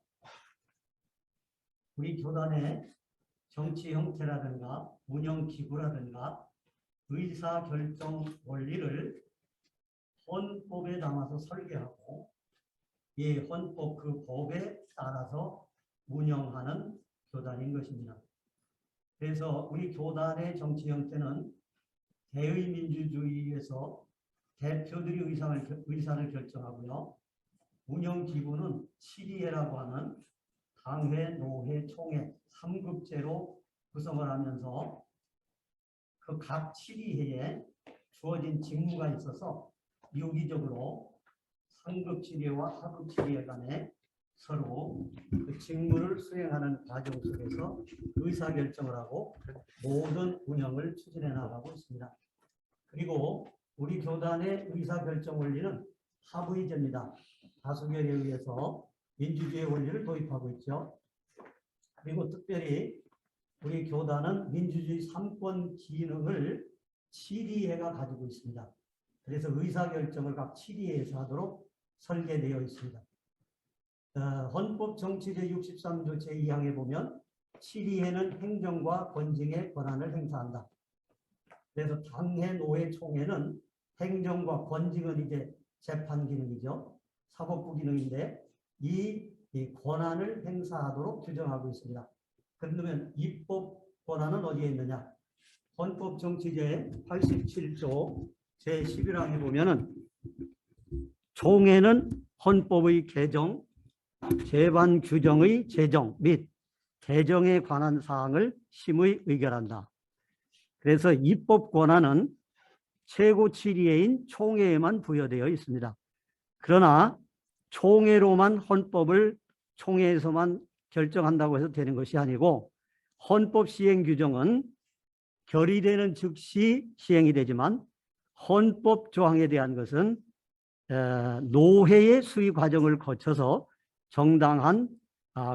우리 교단의 정치 형태라든가 운영 기구라든가 의사 결정 원리를 헌법에 담아서 설계하고 이 헌법 그 법에 따라서 운영하는 교단인 것입니다. 그래서 우리 교단의 정치 형태는 대의민주주의에서 대표들이 의사를 결정하고요. 운영 기구는 7위회라고 하는 당회, 노회, 총회 3급제로 구성을 하면서 그 각 7위회에 주어진 직무가 있어서 유기적으로 상급 7위회와 하급 7위회 간에 서로 그 직무를 수행하는 과정 속에서 의사결정을 하고 모든 운영을 추진해 나가고 있습니다. 그리고 우리 교단의 의사결정 원리는 합의제입니다. 다수결에 의해서 민주주의 원리를 도입하고 있죠. 그리고 특별히 우리 교단은 민주주의 3권 기능을 7위회가 가지고 있습니다. 그래서 의사결정을 각 7위회에서 하도록 설계되어 있습니다. 헌법 정치 제63조 제2항에 보면 7위회는 행정과 권징의 권한을 행사한다. 그래서 당회, 노회, 총회는 행정과 권징은 이제 재판 기능이죠. 사법부 기능인데 이 권한을 행사하도록 규정하고 있습니다. 그러면 입법 권한은 어디에 있느냐? 헌법 정치제 87조 제11항에 보면은 총회는 헌법의 개정, 재반 규정의 제정 및 개정에 관한 사항을 심의 의결한다. 그래서 입법 권한은 최고 7위회인 총회에만 부여되어 있습니다. 그러나 총회로만 헌법을 총회에서만 결정한다고 해서 되는 것이 아니고 헌법 시행 규정은 결의되는 즉시 시행이 되지만 헌법 조항에 대한 것은 노회의 수의 과정을 거쳐서 정당한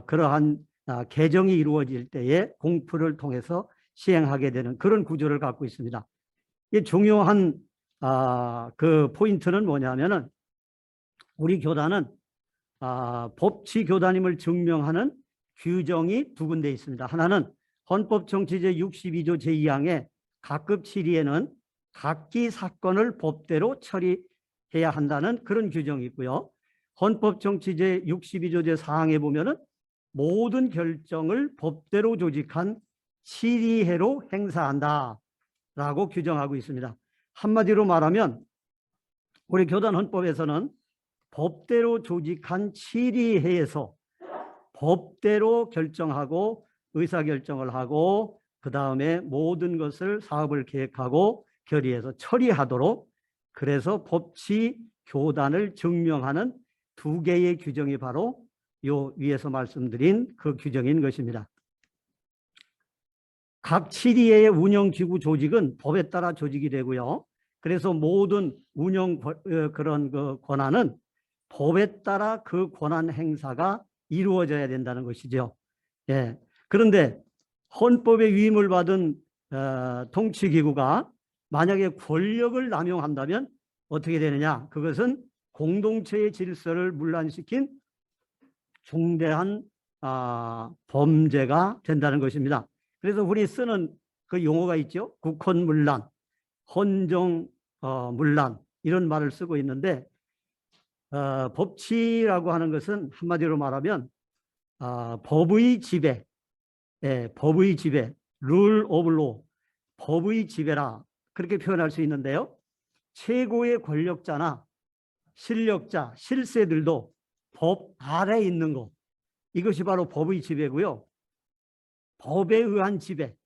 그러한 개정이 이루어질 때에 공표를 통해서 시행하게 되는 그런 구조를 갖고 있습니다. 이 중요한 그 포인트는 뭐냐면은 우리 교단은 법치 교단임을 증명하는 규정이 두 군데 있습니다. 하나는 헌법 정치제 62조 제2항의 각급 7위에는 각기 사건을 법대로 처리해야 한다는 그런 규정이 있고요. 헌법 정치제 62조 제4항에 보면은 모든 결정을 법대로 조직한 7위회로 행사한다라고 규정하고 있습니다. 한마디로 말하면 우리 교단 헌법에서는 법대로 조직한 7위회에서 법대로 결정하고 의사결정을 하고 그 다음에 모든 것을 사업을 계획하고 결의해서 처리하도록 그래서 법치 교단을 증명하는 두 개의 규정이 바로 요 위에서 말씀드린 그 규정인 것입니다. 각 7위회의 운영기구 조직은 법에 따라 조직이 되고요. 그래서 모든 운영 그런 그 권한은 법에 따라 그 권한 행사가 이루어져야 된다는 것이죠. 예. 그런데 헌법의 위임을 받은 통치기구가 만약에 권력을 남용한다면 어떻게 되느냐? 그것은 공동체의 질서를 문란시킨 중대한 범죄가 된다는 것입니다. 그래서 우리 쓰는 그 용어가 있죠. 국헌문란, 헌정문란 이런 말을 쓰고 있는데 법치라고 하는 것은 한마디로 말하면 법의 지배, 법의 지배, 룰 오브 로, 법의 지배라 그렇게 표현할 수 있는데요. 최고의 권력자나 실력자, 실세들도 법 아래에 있는 것 이것이 바로 법의 지배고요. 법에 의한 지배,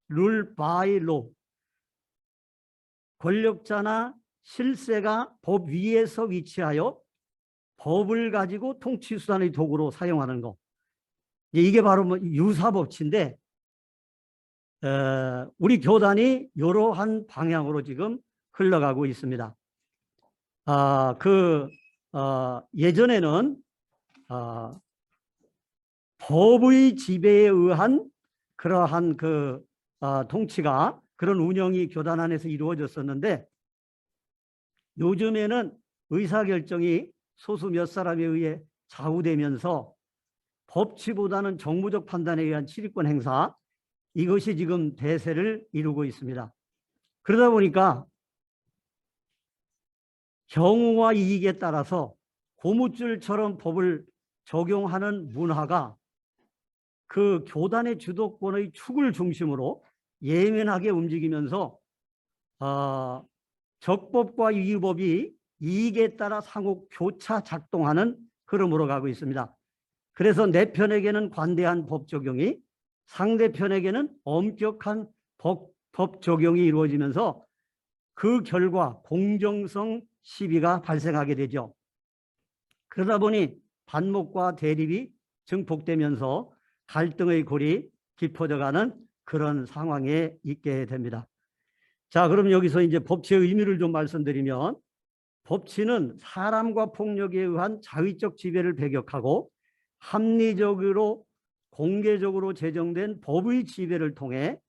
룰 바이 로, 권력자나 실세가 법 위에서 위치하여 법을 가지고 통치수단의 도구로 사용하는 것. 이게 바로 유사법치인데 우리 교단이 이러한 방향으로 지금 흘러가고 있습니다. 예전에는 법의 지배에 의한 그러한 통치가 그런 운영이 교단 안에서 이루어졌었는데 요즘에는 의사결정이 소수 몇 사람에 의해 좌우되면서 법치보다는 정무적 판단에 의한 치리권 행사 이것이 지금 대세를 이루고 있습니다. 그러다 보니까 경우와 이익에 따라서 고무줄처럼 법을 적용하는 문화가 그 교단의 주도권의 축을 중심으로 예민하게 움직이면서 적법과 위법이 이익에 따라 상호 교차 작동하는 흐름으로 가고 있습니다. 그래서 내 편에게는 관대한 법 적용이, 상대편에게는 엄격한 법 적용이 이루어지면서 그 결과 공정성 시비가 발생하게 되죠. 그러다 보니 반목과 대립이 증폭되면서 갈등의 골이 깊어져가는 그런 상황에 있게 됩니다. 자, 그럼 여기서 이제 법치의 의미를 좀 말씀드리면, 법치는 사람과 폭력에 의한 자위적 지배를 배격하고 합리적으로 공개적으로 제정된 법의 지배를 통해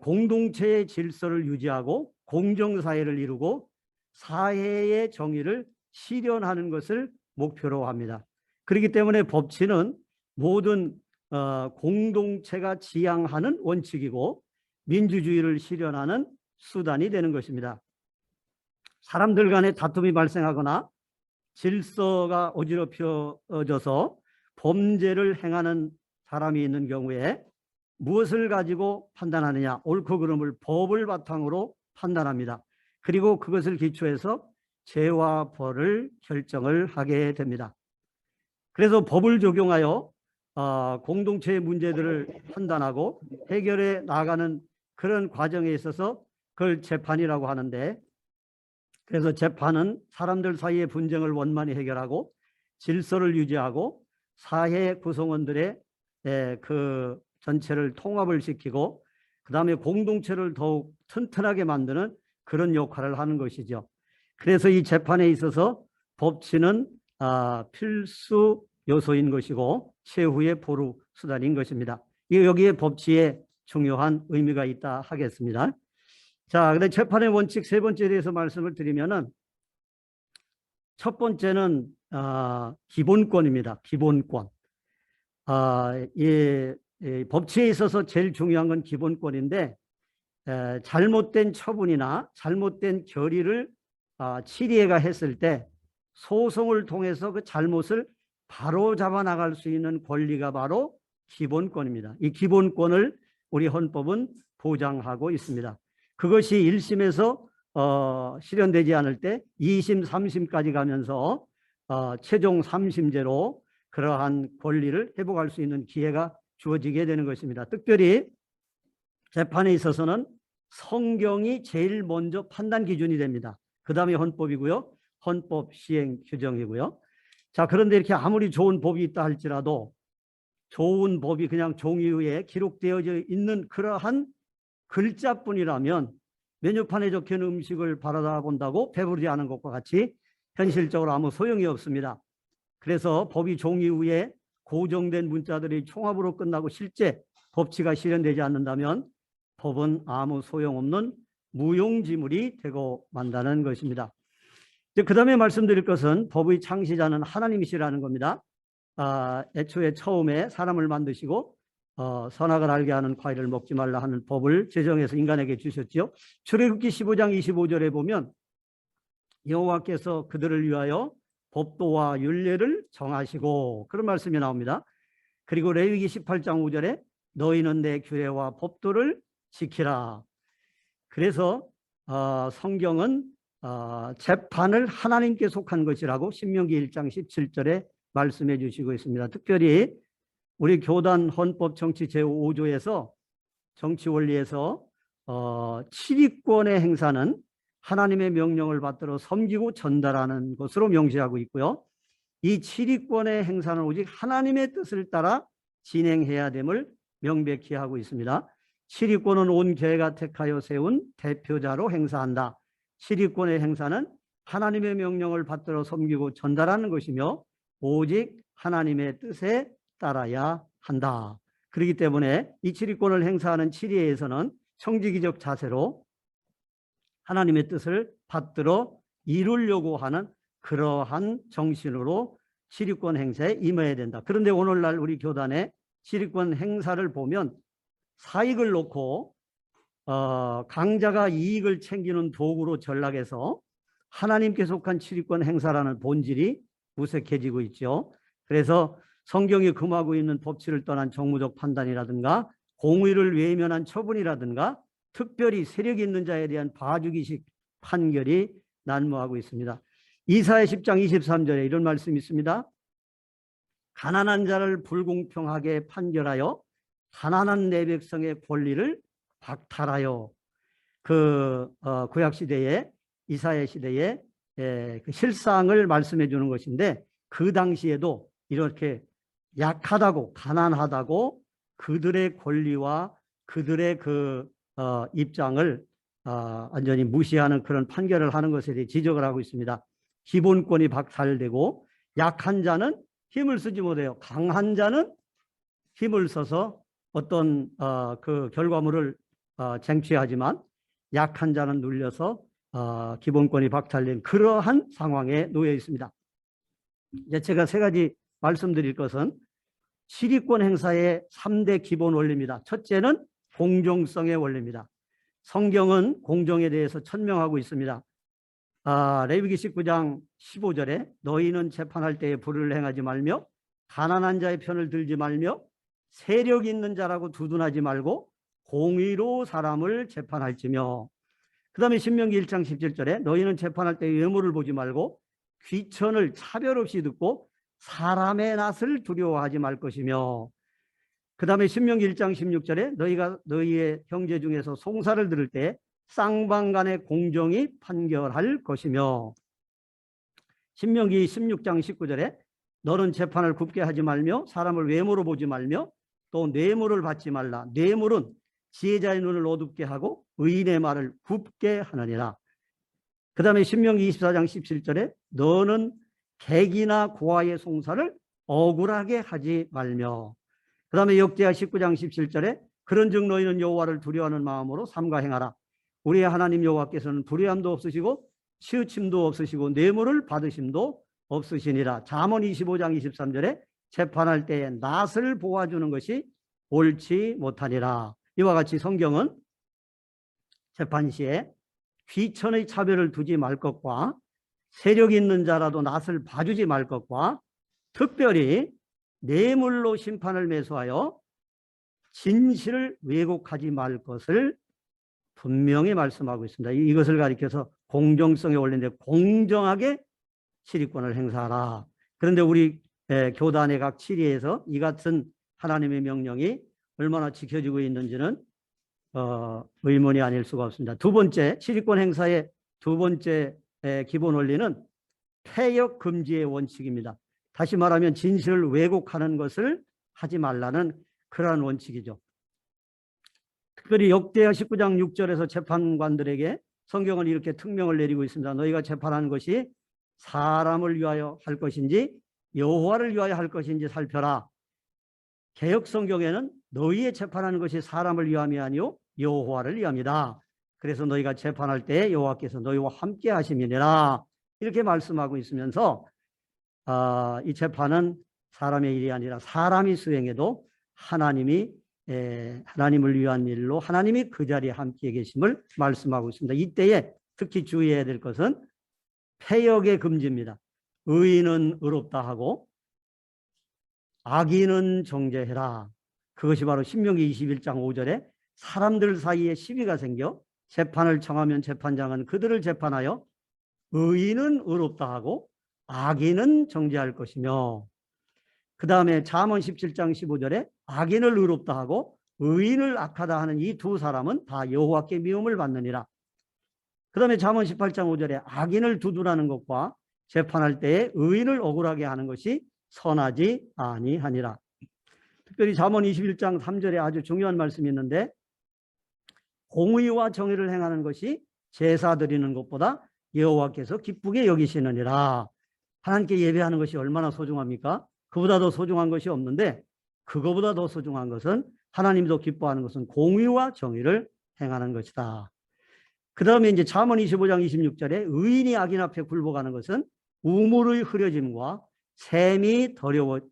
공동체의 질서를 유지하고 공정사회를 이루고 사회의 정의를 실현하는 것을 목표로 합니다. 그렇기 때문에 법치는 모든 공동체가 지향하는 원칙이고 민주주의를 실현하는 수단이 되는 것입니다. 사람들 간에 다툼이 발생하거나 질서가 어지럽혀져서 범죄를 행하는 사람이 있는 경우에 무엇을 가지고 판단하느냐, 옳고 그름을 법을 바탕으로 판단합니다. 그리고 그것을 기초해서 죄와 벌을 결정을 하게 됩니다. 그래서 법을 적용하여 공동체의 문제들을 판단하고 해결해 나가는 그런 과정에 있어서 그걸 재판이라고 하는데, 그래서 재판은 사람들 사이의 분쟁을 원만히 해결하고 질서를 유지하고 사회 구성원들의 그 전체를 통합을 시키고 그 다음에 공동체를 더욱 튼튼하게 만드는 그런 역할을 하는 것이죠. 그래서 이 재판에 있어서 법치는 필수 요소인 것이고 최후의 보루 수단인 것입니다. 여기에 법치의 중요한 의미가 있다 하겠습니다. 자, 근데 재판의 원칙 세 번째에 대해서 말씀을 드리면은, 첫 번째는 기본권입니다. 기본권. 법치에 있어서 제일 중요한 건 기본권인데, 잘못된 처분이나 잘못된 결의를 치리해가 했을 때 소송을 통해서 그 잘못을 바로잡아 나갈 수 있는 권리가 바로 기본권입니다. 이 기본권을 우리 헌법은 보장하고 있습니다. 그것이 1심에서 실현되지 않을 때 2심, 3심까지 가면서 최종 3심제로 그러한 권리를 회복할 수 있는 기회가 주어지게 되는 것입니다. 특별히 재판에 있어서는 성경이 제일 먼저 판단 기준이 됩니다. 그 다음에 헌법이고요. 헌법 시행 규정이고요. 자, 그런데 이렇게 아무리 좋은 법이 있다 할지라도 좋은 법이 그냥 종이 위에 기록되어져 있는 그러한 글자뿐이라면 메뉴판에 적혀있는 음식을 바라다 본다고 배부르지 않은 것과 같이 현실적으로 아무 소용이 없습니다. 그래서 법이 종이 위에 고정된 문자들이 총합으로 끝나고 실제 법치가 실현되지 않는다면 법은 아무 소용없는 무용지물이 되고 만다는 것입니다. 그 다음에 말씀드릴 것은 법의 창시자는 하나님이시라는 겁니다. 애초에 처음에 사람을 만드시고 선악을 알게 하는 과일을 먹지 말라 하는 법을 제정해서 인간에게 주셨죠. 출애굽기 15장 25절에 보면 여호와께서 그들을 위하여 법도와 율례를 정하시고 그런 말씀이 나옵니다. 그리고 레위기 18장 5절에 너희는 내 규례와 법도를 지키라. 그래서 성경은 재판을 하나님께 속한 것이라고 신명기 1장 17절에 말씀해 주시고 있습니다. 특별히 우리 교단 헌법 정치 제5조에서 정치 원리에서 7위권의 행사는 하나님의 명령을 받들어 섬기고 전달하는 것으로 명시하고 있고요. 이 7위권의 행사는 오직 하나님의 뜻을 따라 진행해야 됨을 명백히 하고 있습니다. 7위권은 온 교회가 택하여 세운 대표자로 행사한다. 7위권의 행사는 하나님의 명령을 받들어 섬기고 전달하는 것이며 오직 하나님의 뜻에 따라야 한다. 그렇기 때문에 이 7위권을 행사하는 7위에서는 청지기적 자세로 하나님의 뜻을 받들어 이루려고 하는 그러한 정신으로 7위권 행사에 임해야 된다. 그런데 오늘날 우리 교단의 7위권 행사를 보면 사익을 놓고 강자가 이익을 챙기는 도구로 전락해서 하나님께 속한 치리권 행사라는 본질이 무색해지고 있죠. 그래서 성경이 금하고 있는 법치를 떠난 정무적 판단이라든가 공의를 외면한 처분이라든가 특별히 세력 있는 자에 대한 봐주기식 판결이 난무하고 있습니다. 이사야 10장 23절에 이런 말씀이 있습니다. 가난한 자를 불공평하게 판결하여 가난한 내 백성의 권리를 박탈하여 구약 시대에 이사야 시대에 그 실상을 말씀해 주는 것인데 그 당시에도 이렇게 약하다고 가난하다고 그들의 권리와 그들의 입장을 완전히 무시하는 그런 판결을 하는 것에 대해 지적을 하고 있습니다. 기본권이 박탈되고 약한 자는 힘을 쓰지 못해요. 강한 자는 힘을 써서 어떤 그 결과물을 쟁취하지만 약한 자는 눌려서 기본권이 박탈된 그러한 상황에 놓여 있습니다. 이제 제가 세 가지 말씀드릴 것은 시리권 행사의 3대 기본 원리입니다. 첫째는 공정성의 원리입니다. 성경은 공정에 대해서 천명하고 있습니다. 레위기 19장 15절에 너희는 재판할 때에 불의를 행하지 말며 가난한 자의 편을 들지 말며 세력 있는 자라고 두둔하지 말고 공의로 사람을 재판할지며, 그 다음에 신명기 1장 17절에 너희는 재판할 때 외모를 보지 말고 귀천을 차별 없이 듣고 사람의 낯을 두려워하지 말 것이며, 그 다음에 신명기 1장 16절에 너희가 너희의 형제 중에서 송사를 들을 때 쌍방간의 공정이 판결할 것이며, 신명기 16장 19절에 너는 재판을 굽게 하지 말며 사람을 외모로 보지 말며 또 뇌물을 받지 말라. 뇌물은 지혜자의 눈을 어둡게 하고 의인의 말을 굽게 하느니라. 그 다음에 신명기 24장 17절에 너는 객이나 고아의 송사를 억울하게 하지 말며, 그 다음에 역대하 19장 17절에 그런즉 너희는 여호와를 두려워하는 마음으로 삼가 행하라. 우리의 하나님 여호와께서는 불의함도 없으시고 치우침도 없으시고 뇌물을 받으심도 없으시니라. 잠언 25장 23절에 재판할 때에 낯을 보아주는 것이 옳지 못하니라. 이와 같이 성경은 재판 시에 귀천의 차별을 두지 말 것과 세력 있는 자라도 낯을 봐주지 말 것과 특별히 뇌물로 심판을 매수하여 진실을 왜곡하지 말 것을 분명히 말씀하고 있습니다. 이것을 가리켜서 공정성의 원리인데 공정하게 치리권을 행사하라. 그런데 우리 교단의 각 치리에서 이 같은 하나님의 명령이 얼마나 지켜지고 있는지는 의문이 아닐 수가 없습니다. 두 번째, 치리권 행사의 두 번째 기본 원리는 폐역 금지의 원칙입니다. 다시 말하면 진실을 왜곡하는 것을 하지 말라는 그러한 원칙이죠. 특별히 역대하 19장 6절에서 재판관들에게 성경은 이렇게 특명을 내리고 있습니다. 너희가 재판하는 것이 사람을 위하여 할 것인지 여호와를 위하여 할 것인지 살펴라. 개역 성경에는 너희의 재판하는 것이 사람을 위함이 아니요 여호와를 위함이다. 그래서 너희가 재판할 때 여호와께서 너희와 함께 하심이니라. 이렇게 말씀하고 있으면서 이 재판은 사람의 일이 아니라 사람이 수행해도 하나님을 위한 일로 하나님이 그 자리에 함께 계심을 말씀하고 있습니다. 이때에 특히 주의해야 될 것은 폐역의 금지입니다. 의인은 의롭다 하고 악인은 정죄해라. 그것이 바로 신명기 21장 5절에 사람들 사이에 시비가 생겨 재판을 청하면 재판장은 그들을 재판하여 의인은 의롭다 하고 악인은 정죄할 것이며, 그 다음에 잠언 17장 15절에 악인을 의롭다 하고 의인을 악하다 하는 이 두 사람은 다 여호와께 미움을 받느니라. 그 다음에 잠언 18장 5절에 악인을 두둔하는 것과 재판할 때에 의인을 억울하게 하는 것이 선하지 아니하니라. 특별히 잠언 21장 3절에 아주 중요한 말씀이 있는데 공의와 정의를 행하는 것이 제사 드리는 것보다 여호와께서 기쁘게 여기시느니라. 하나님께 예배하는 것이 얼마나 소중합니까? 그보다 더 소중한 것이 없는데 그거보다 더 소중한 것은 하나님도 기뻐하는 것은 공의와 정의를 행하는 것이다. 그 다음에 이제 잠언 25장 26절에 의인이 악인 앞에 굴복하는 것은 우물의 흐려짐과 샘이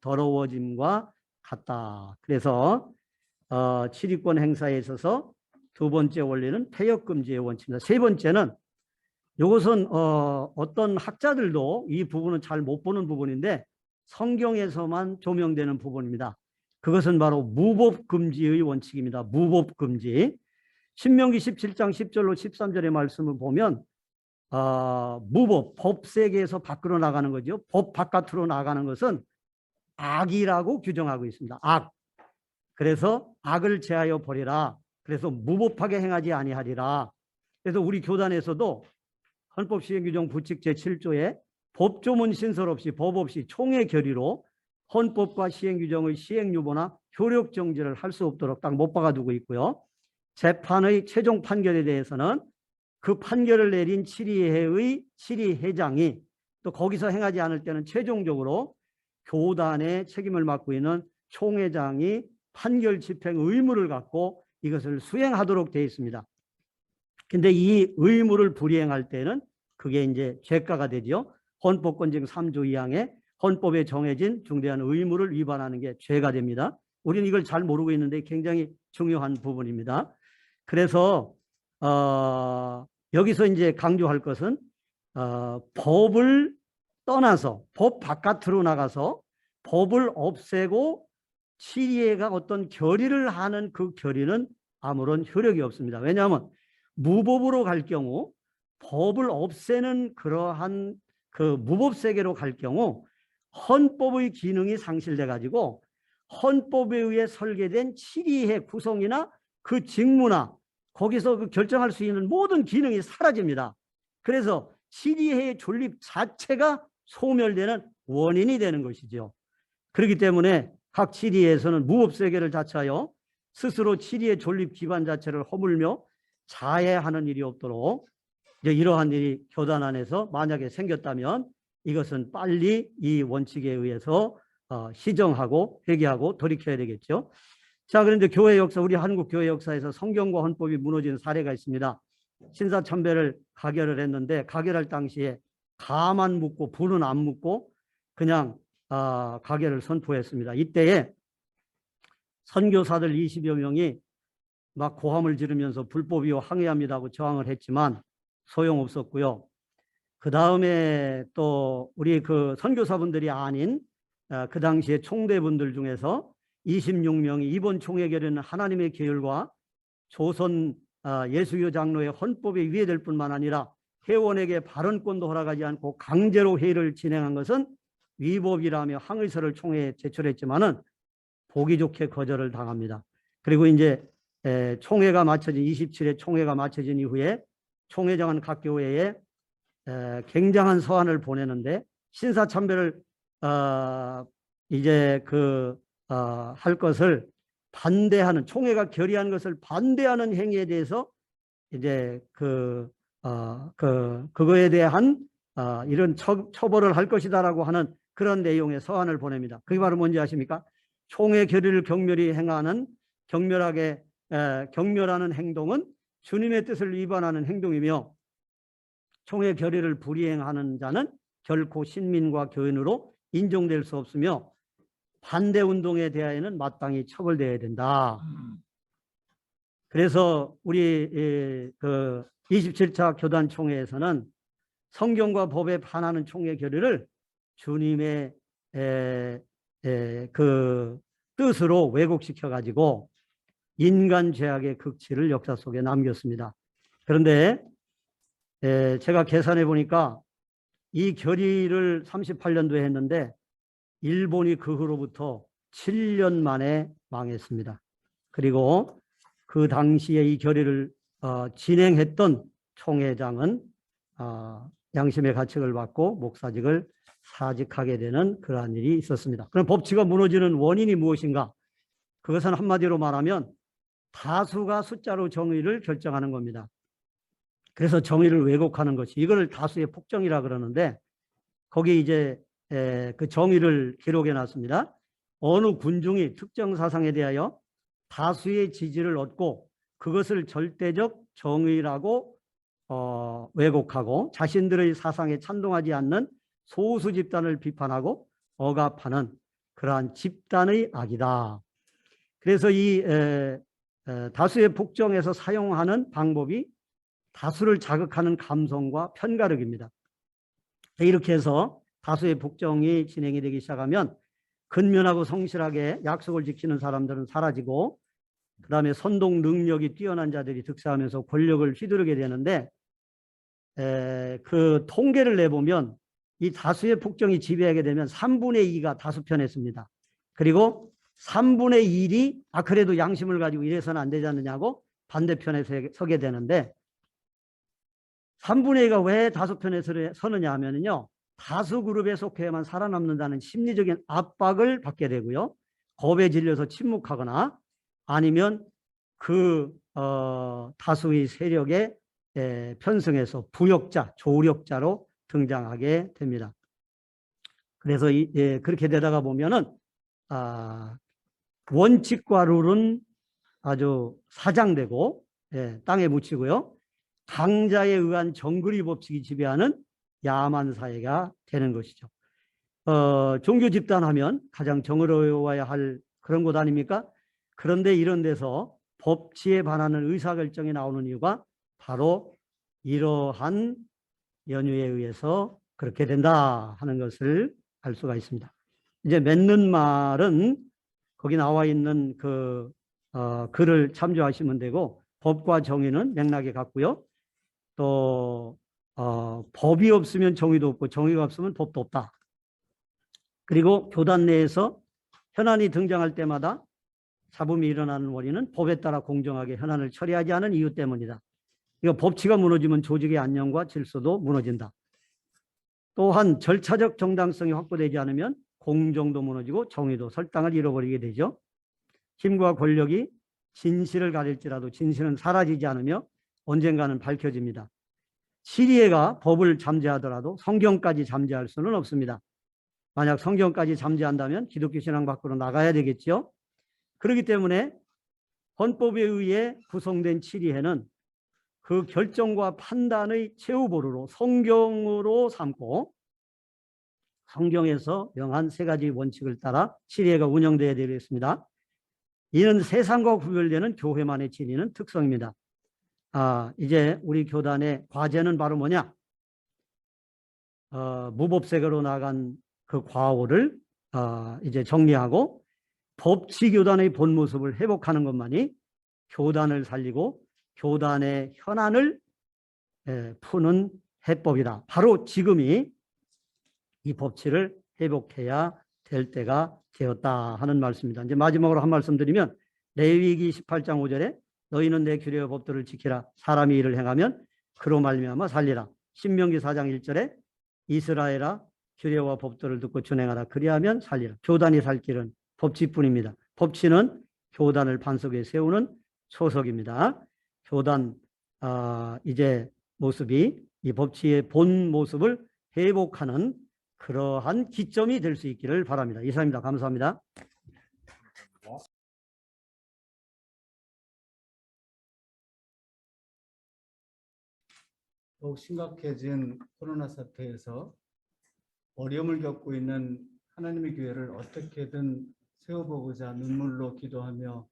더러워짐과 같다. 그래서 치리권 행사에 있어서 두 번째 원리는 폐역금지의 원칙입니다. 세 번째는 이것은 어떤 학자들도 이 부분은 잘 못 보는 부분인데 성경에서만 조명되는 부분입니다. 그것은 바로 무법금지의 원칙입니다. 무법금지. 신명기 17장 10절로 13절의 말씀을 보면 무법, 법 세계에서 밖으로 나가는 거죠. 법 바깥으로 나가는 것은 악이라고 규정하고 있습니다. 악. 그래서 악을 제하여 버리라. 그래서 무법하게 행하지 아니하리라. 그래서 우리 교단에서도 헌법시행규정 부칙 제7조에 법조문 신설 없이 법 없이 총회 결의로 헌법과 시행규정의 시행유보나 효력 정지를 할 수 없도록 딱 못 박아두고 있고요. 재판의 최종 판결에 대해서는 그 판결을 내린 치리회의 치리회장이 또 거기서 행하지 않을 때는 최종적으로 교단의 책임을 맡고 있는 총회장이 판결 집행 의무를 갖고 이것을 수행하도록 되어 있습니다. 근데 이 의무를 불이행할 때는 그게 이제 죄가가 되죠. 헌법권 제3조 2항에 헌법에 정해진 중대한 의무를 위반하는 게 죄가 됩니다. 우리는 이걸 잘 모르고 있는데 굉장히 중요한 부분입니다. 그래서 여기서 이제 강조할 것은 법을 떠나서 법 바깥으로 나가서 법을 없애고 치리회가 어떤 결의를 하는 그 결의는 아무런 효력이 없습니다. 왜냐하면 무법으로 갈 경우 법을 없애는 그러한 그 무법 세계로 갈 경우 헌법의 기능이 상실돼 가지고 헌법에 의해 설계된 치리회 구성이나 그 직무나 거기서 그 결정할 수 있는 모든 기능이 사라집니다. 그래서 치리회의 존립 자체가 소멸되는 원인이 되는 것이죠. 그렇기 때문에 각 치리회에서는 무법 세계를 자처하여 스스로 치리회 존립 기반 자체를 허물며 자해하는 일이 없도록 이제 이러한 일이 교단 안에서 만약에 생겼다면 이것은 빨리 이 원칙에 의해서 시정하고 회개하고 돌이켜야 되겠죠. 자, 그런데 교회 역사, 우리 한국 교회 역사에서 성경과 헌법이 무너진 사례가 있습니다. 신사참배를 가결을 했는데 가결할 당시에 가만 묻고 불은 안 묻고 그냥 가결을 선포했습니다. 이때에 선교사들 20여 명이 막 고함을 지르면서 불법이요 항의합니다 하고 저항을 했지만 소용없었고요. 그 다음에 또 우리 그 선교사분들이 아닌 그 당시에 총대분들 중에서 26명이 이번 총회 결의는 하나님의 계율과 조선 예수교 장로의 헌법에 위배될 뿐만 아니라 회원에게 발언권도 허락하지 않고 강제로 회의를 진행한 것은 위법이라며 항의서를 총회에 제출했지만은 보기 좋게 거절을 당합니다. 그리고 이제 총회가 마쳐진 27회 총회가 마쳐진 이후에 총회장은 각 교회에 굉장한 서한을 보내는데 신사참배를 이제 할 것을 반대하는 총회가 결의한 것을 반대하는 행위에 대해서 이제 그거에 대한 이런 처벌을 할 것이다라고 하는 그런 내용의 서한을 보냅니다. 그게 바로 뭔지 아십니까? 총회 결의를 경멸히 행하는 경멸하는 행동은 주님의 뜻을 위반하는 행동이며 총회 결의를 불이행하는 자는 결코 신민과 교인으로 인정될 수 없으며 반대 운동에 대하여는 마땅히 처벌되어야 된다. 그래서 우리 그 27차 교단 총회에서는 성경과 법에 반하는 총회 결의를 주님의 그 뜻으로 왜곡시켜 가지고 인간 죄악의 극치를 역사 속에 남겼습니다. 그런데 제가 계산해 보니까 이 결의를 38년도에 했는데 일본이 그 후로부터 7년 만에 망했습니다. 그리고 그 당시에 이 결의를 진행했던 총회장은 양심의 가책을 받고 목사직을 사직하게 되는 그러한 일이 있었습니다. 그럼 법치가 무너지는 원인이 무엇인가? 그것은 한마디로 말하면 다수가 숫자로 정의를 결정하는 겁니다. 그래서 정의를 왜곡하는 것이 이걸 다수의 폭정이라 그러는데 거기 이제 그 정의를 기록해 놨습니다. 어느 군중이 특정 사상에 대하여 다수의 지지를 얻고 그것을 절대적 정의라고 왜곡하고 자신들의 사상에 찬동하지 않는 소수 집단을 비판하고 억압하는 그러한 집단의 악이다. 그래서 이 다수의 복종에서 사용하는 방법이 다수를 자극하는 감성과 편가르기입니다. 이렇게 해서 다수의 복종이 진행이 되기 시작하면 근면하고 성실하게 약속을 지키는 사람들은 사라지고 그 다음에 선동 능력이 뛰어난 자들이 득세하면서 권력을 휘두르게 되는데 그 통계를 내보면 이 다수의 복종이 지배하게 되면 3분의 2가 다수 편에 씁니다. 그리고 3분의 1이 그래도 양심을 가지고 이래서는 안 되지 않느냐고 반대편에 서게 되는데 3분의 2가 왜 다수 편에 서느냐 하면요. 다수 그룹에 속해야만 살아남는다는 심리적인 압박을 받게 되고요. 겁에 질려서 침묵하거나 아니면 그 다수의 세력에 편승해서 부역자, 조력자로 등장하게 됩니다. 그래서 그렇게 되다가 보면은 원칙과 룰은 아주 사장되고 땅에 묻히고요. 강자에 의한 정글이 법칙이 지배하는 야만 사회가 되는 것이죠. 종교 집단하면 가장 정의로워야 할 그런 곳 아닙니까? 그런데 이런 데서 법치에 반하는 의사결정이 나오는 이유가 바로 이러한 연유에 의해서 그렇게 된다 하는 것을 알 수가 있습니다. 이제 맺는 말은 거기 나와 있는 그 글을 참조하시면 되고 법과 정의는 맥락에 같고요. 또 법이 없으면 정의도 없고 정의가 없으면 법도 없다. 그리고 교단 내에서 현안이 등장할 때마다 잡음이 일어나는 원인은 법에 따라 공정하게 현안을 처리하지 않은 이유 때문이다. 이거 법치가 무너지면 조직의 안녕과 질서도 무너진다. 또한 절차적 정당성이 확보되지 않으면 공정도 무너지고 정의도 설당을 잃어버리게 되죠. 힘과 권력이 진실을 가릴지라도 진실은 사라지지 않으며 언젠가는 밝혀집니다. 시리에가 법을 잠재하더라도 성경까지 잠재할 수는 없습니다. 만약 성경까지 잠재한다면 기독교 신앙 밖으로 나가야 되겠죠. 그렇기 때문에 헌법에 의해 구성된 치리회는 그 결정과 판단의 최후보루로 성경으로 삼고 성경에서 명한 세 가지 원칙을 따라 치리회가 운영되어야 되겠습니다. 이는 세상과 구별되는 교회만의 지니는 특성입니다. 이제 우리 교단의 과제는 바로 뭐냐? 무법세계로 나간 그 과오를 이제 정리하고 법치교단의 본 모습을 회복하는 것만이 교단을 살리고 교단의 현안을 푸는 해법이다. 바로 지금이 이 법치를 회복해야 될 때가 되었다 하는 말씀입니다. 이제 마지막으로 한 말씀 드리면 레위기 18장 5절에 너희는 내 규례와 법도를 지키라. 사람이 이를 행하면 그로 말미암아 살리라. 신명기 4장 1절에 이스라엘아 규례와 법도를 듣고 준행하라. 그리하면 살리라. 교단이 살 길은 법치뿐입니다. 법치는 교단을 반석에 세우는 초석입니다. 교단 이제 모습이 이 법치의 본 모습을 회복하는 그러한 기점이 될 수 있기를 바랍니다. 이상입니다. 감사합니다.
더욱 심각해진 코로나 사태에서 어려움을 겪고 있는 하나님의 교회를 어떻게든 세워보고자 눈물로 기도하며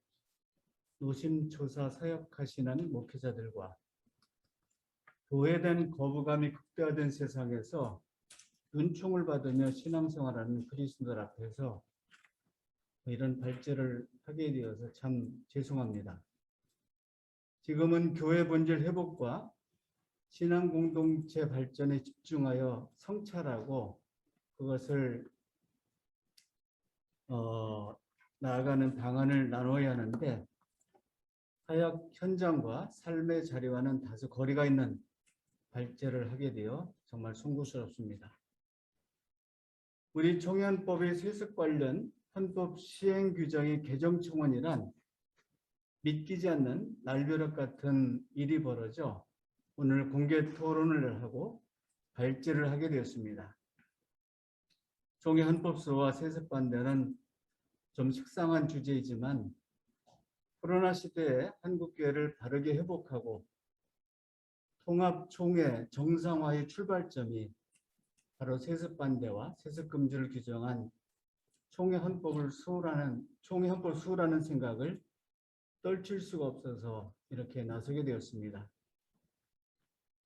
노심초사 사역하시는 목회자들과 교회된 거부감이 극대화된 세상에서 은총을 받으며 신앙생활하는 그리스도들 앞에서 이런 발제를 하게 되어서 참 죄송합니다. 지금은 교회 본질 회복과 신앙 공동체 발전에 집중하여 성찰하고 그것을 나아가는 방안을 나눠야 하는데 사역 현장과 삶의 자리와는 다소 거리가 있는 발제를 하게 되어 정말 송구스럽습니다. 우리 총연법의 세습 관련 헌법 시행 규정의 개정 청원이란 믿기지 않는 날벼락 같은 일이 벌어져 오늘 공개 토론을 하고 발제를 하게 되었습니다. 총회 헌법소와 세습 반대는 좀 식상한 주제이지만 코로나 시대에 한국교회를 바르게 회복하고 통합 총회 정상화의 출발점이 바로 세습 반대와 세습 금지를 규정한
총회 헌법을 수호라는 생각을 떨칠 수가 없어서 이렇게 나서게 되었습니다.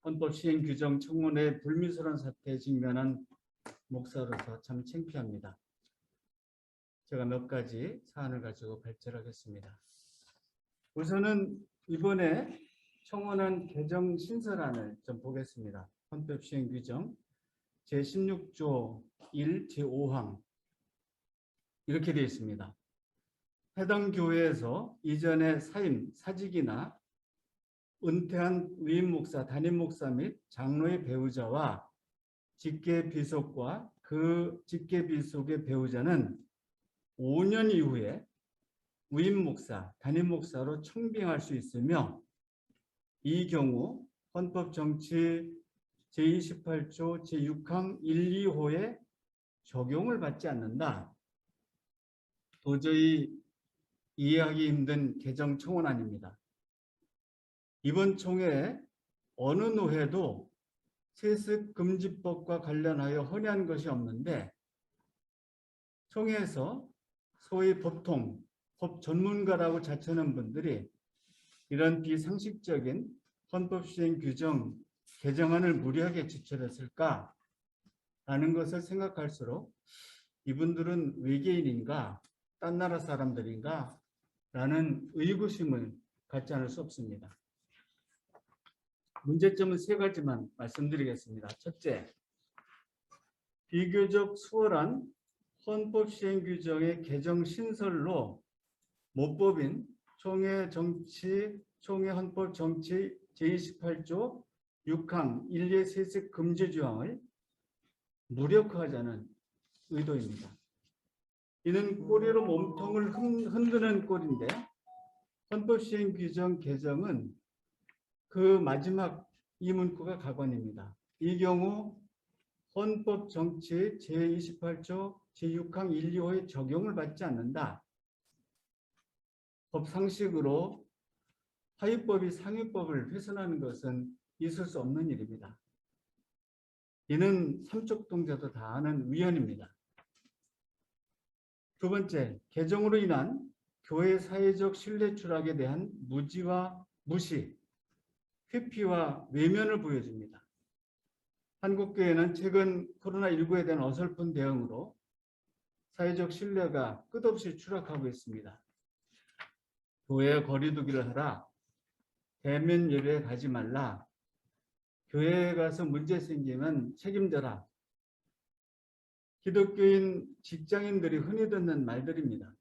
헌법 시행 규정 청문회 불미스러운 사태에 직면한 목사로서 참 창피합니다. 제가 몇 가지 사안을 가지고 발제하겠습니다. 우선은 이번에 청원한 개정 신설안을 좀 보겠습니다. 헌법 시행 규정 제16조 1 제5항 이렇게 되어 있습니다. 해당 교회에서 이전에 사임, 사직이나 은퇴한 위임 목사, 담임 목사 및 장로의 배우자와 직계 비속과 그 직계 비속의 배우자는 5년 이후에 위임 목사, 담임 목사로 청빙할 수 있으며 이 경우 헌법 정치 제28조 제6항 1, 2호에 적용을 받지 않는다. 도저히 이해하기 힘든 개정 청원안입니다. 이번 총회에 어느 노회도 세습금지법과 관련하여 헌의한 것이 없는데 총회에서 소위 법통, 법 전문가라고 자처하는 분들이 이런 비상식적인 헌법 시행 규정 개정안을 무리하게 지출했을까? 라는 것을 생각할수록 이분들은 외계인인가? 딴 나라 사람들인가? 라는 의구심을 갖지 않을 수 없습니다. 문제점은 세 가지만 말씀드리겠습니다. 첫째, 비교적 수월한 헌법 시행 규정의 개정 신설로 모법인 총회 헌법 정치 제28조 6항 1례 세습 금지 조항을 무력화하자는 의도입니다. 이는 꼬리로 몸통을 흔드는 꼴인데 헌법 시행 규정 개정은 그 마지막 이 문구가 가관입니다. 이 경우 헌법 정치 제28조 제6항 1, 2호의 적용을 받지 않는다. 법상식으로 하위법이 상위법을 훼손하는 것은 있을 수 없는 일입니다. 이는 삼척동자도 다 아는 위헌입니다. 두 번째, 개정으로 인한 교회 사회적 신뢰 추락에 대한 무지와 무시, 회피와 외면을 보여줍니다. 한국교회는 최근 코로나19에 대한 어설픈 대응으로 사회적 신뢰가 끝없이 추락하고 있습니다. 교회에 거리두기를 하라, 대면 예배에 가지 말라, 교회에 가서 문제 생기면 책임져라. 기독교인 직장인들이 흔히 듣는 말들입니다.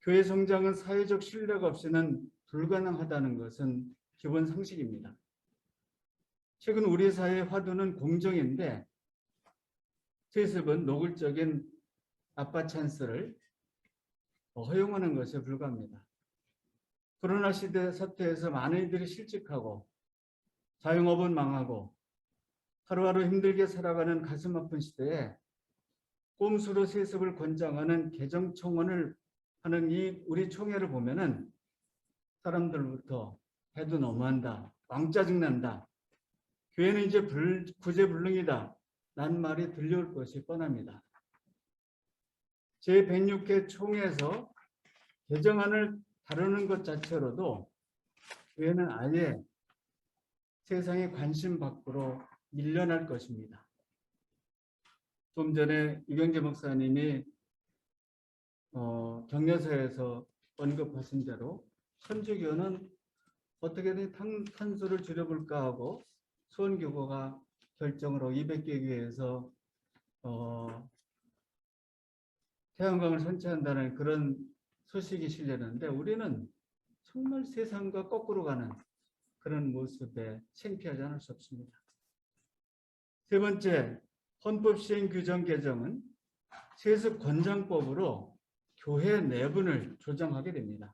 교회 성장은 사회적 신뢰가 없이는 불가능하다는 것은 기본 상식입니다. 최근 우리 사회의 화두는 공정인데 세습은 노골적인 아빠 찬스를 허용하는 것에 불과합니다. 코로나 시대 사태에서 많은 이들이 실직하고 자영업은 망하고 하루하루 힘들게 살아가는 가슴 아픈 시대에 꼼수로 세습을 권장하는 개정 청원을 하는 이 우리 총회를 보면은 사람들부터 해도 너무한다, 왕짜증난다, 교회는 이제 구제불능이다 라는 말이 들려올 것이 뻔합니다. 제106회 총회에서 개정안을 다루는 것 자체로도 교회는 아예 세상의 관심 밖으로 밀려날 것입니다. 좀 전에 유경재 목사님이 격려서에서 언급하신 대로 천주교는 어떻게든 탄소를 줄여볼까 하고 수원교구가 결정을 하고 200개 교회에서 태양광을 선취한다는 그런 소식이 실렸는데 우리는 정말 세상과 거꾸로 가는 그런 모습에 창피하지 않을 수 없습니다. 세 번째, 헌법 시행 규정 개정은 세습 권장법으로 교회 내분을 조정하게 됩니다.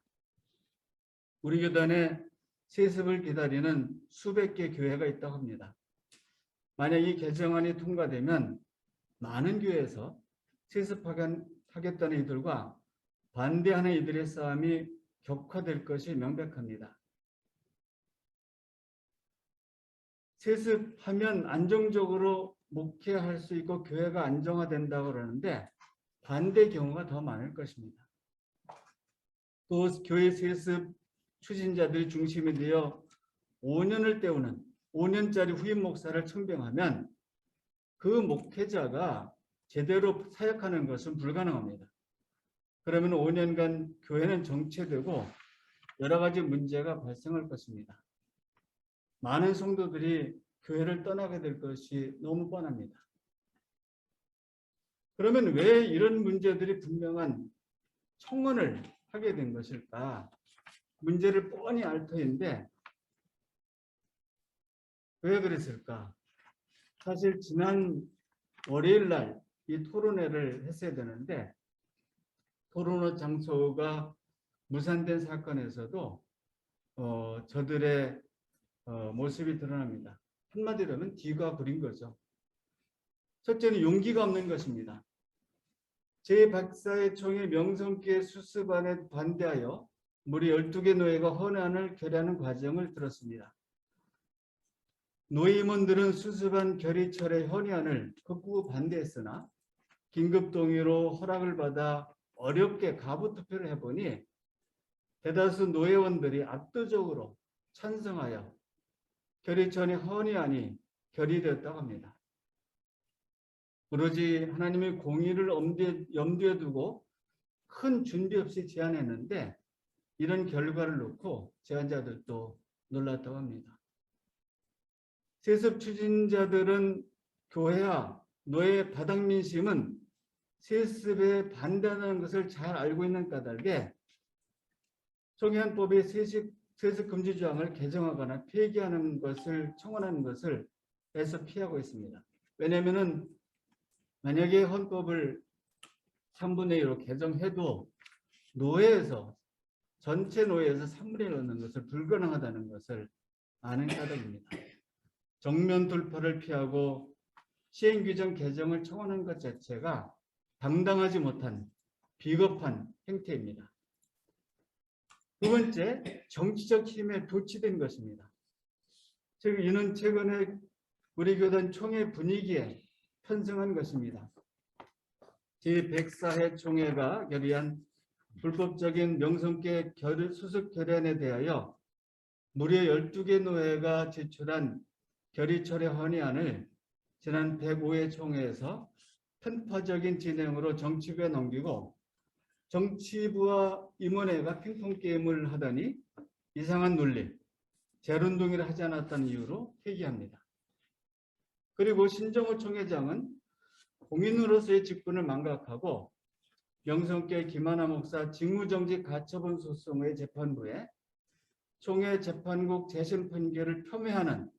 우리 교단에 세습을 기다리는 수백 개 교회가 있다고 합니다. 만약 이 개정안이 통과되면 많은 교회에서 세습하겠다는 이들과 반대하는 이들의 싸움이 격화될 것이 명백합니다. 세습하면 안정적으로 목회할 수 있고 교회가 안정화된다고 그러는데 반대 경우가 더 많을 것입니다. 또 교회 세습 추진자들이 중심이 되어 5년을 때우는 5년짜리 후임 목사를 청병하면 그 목회자가 제대로 사역하는 것은 불가능합니다. 그러면 5년간 교회는 정체되고 여러 가지 문제가 발생할 것입니다. 많은 성도들이 교회를 떠나게 될 것이 너무 뻔합니다. 그러면 왜 이런 문제들이 분명한 청원을 하게 된 것일까? 문제를 뻔히 알 터인데 왜 그랬을까? 사실 지난 월요일 날 이 토론회를 했어야 되는데 토론회 장소가 무산된 사건에서도 저들의 모습이 드러납니다. 한마디로 하면 뒤가 구린 거죠. 첫째는 용기가 없는 것입니다. 제104회 총회 명성교회 수습안에 반대하여 무려 12개 노회가 헌안을 결의하는 과정을 들었습니다. 노임원들은 수습안 결의 철회 헌의안을 극구 반대했으나 긴급 동의로 허락을 받아 어렵게 가부 투표를 해보니 대다수 노회원들이 압도적으로 찬성하여 결의천의 헌의안이 결의되었다고 합니다. 오로지 하나님의 공의를 염두에 두고 큰 준비 없이 제안했는데 이런 결과를 놓고 제안자들도 놀랐다고 합니다. 세습 추진자들은 교회와 노예 바닥민심은 세습에 반대하는 것을 잘 알고 있는 까닭에 총회헌법의 세습 금지 조항을 개정하거나 폐기하는 것을 청원하는 것을 애써 피하고 있습니다. 왜냐하면 만약에 헌법을 3분의 1로 개정해도 노예에서 전체 노예에서 3분의 1 넣는 것을 불가능하다는 것을 아는 까닭입니다. 정면 돌파를 피하고 시행규정 개정을 청원한 것 자체가 당당하지 못한 비겁한 행태입니다. 두 번째, 정치적 힘에 도취된 것입니다. 즉 이는 최근에 우리 교단 총회 분위기에 편승한 것입니다. 제104회 총회가 결의한 불법적인 명성교회 수습 결의안에 대하여 무려 12개 노회가 제출한 결의 철회 헌의안을 지난 105회 총회에서 편파적인 진행으로 정치부에 넘기고 정치부와 임원회가 핑퐁게임을 하더니 이상한 논리, 재론동의를 하지 않았다는 이유로 폐기합니다. 그리고 신정호 총회장은 공인으로서의 직분을 망각하고 명성교회 김하나 목사 직무정지 가처분 소송의 재판부에 총회 재판국 재심 판결을 폄훼하는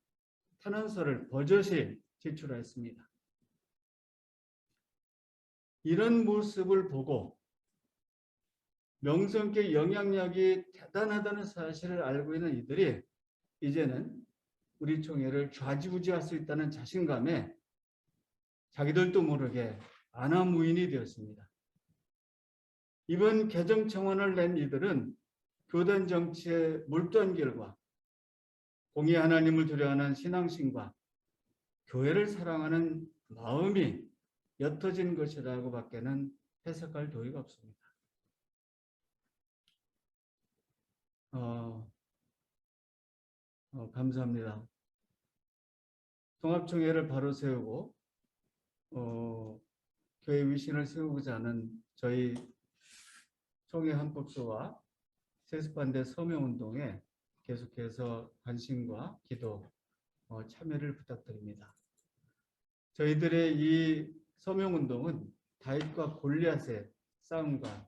탄원서를 버젓이 제출했습니다. 이런 모습을 보고 명성교회 영향력이 대단하다는 사실을 알고 있는 이들이 이제는 우리 총회를 좌지우지할 수 있다는 자신감에 자기들도 모르게 안하무인이 되었습니다. 이번 개정 청원을 낸 이들은 교단 정치의 몰두한 결과 공의 하나님을 두려워하는 신앙심과 교회를 사랑하는 마음이 옅어진 것이라고 밖에는 해석할 도리가 없습니다. 감사합니다. 통합총회를 바로 세우고 교회 위신을 세우고자 하는 저희 총회 헌법소와 세습반대 서명운동에 계속해서 관심과 기도, 참여를 부탁드립니다. 저희들의 이 서명운동은 다윗과 골리앗의 싸움과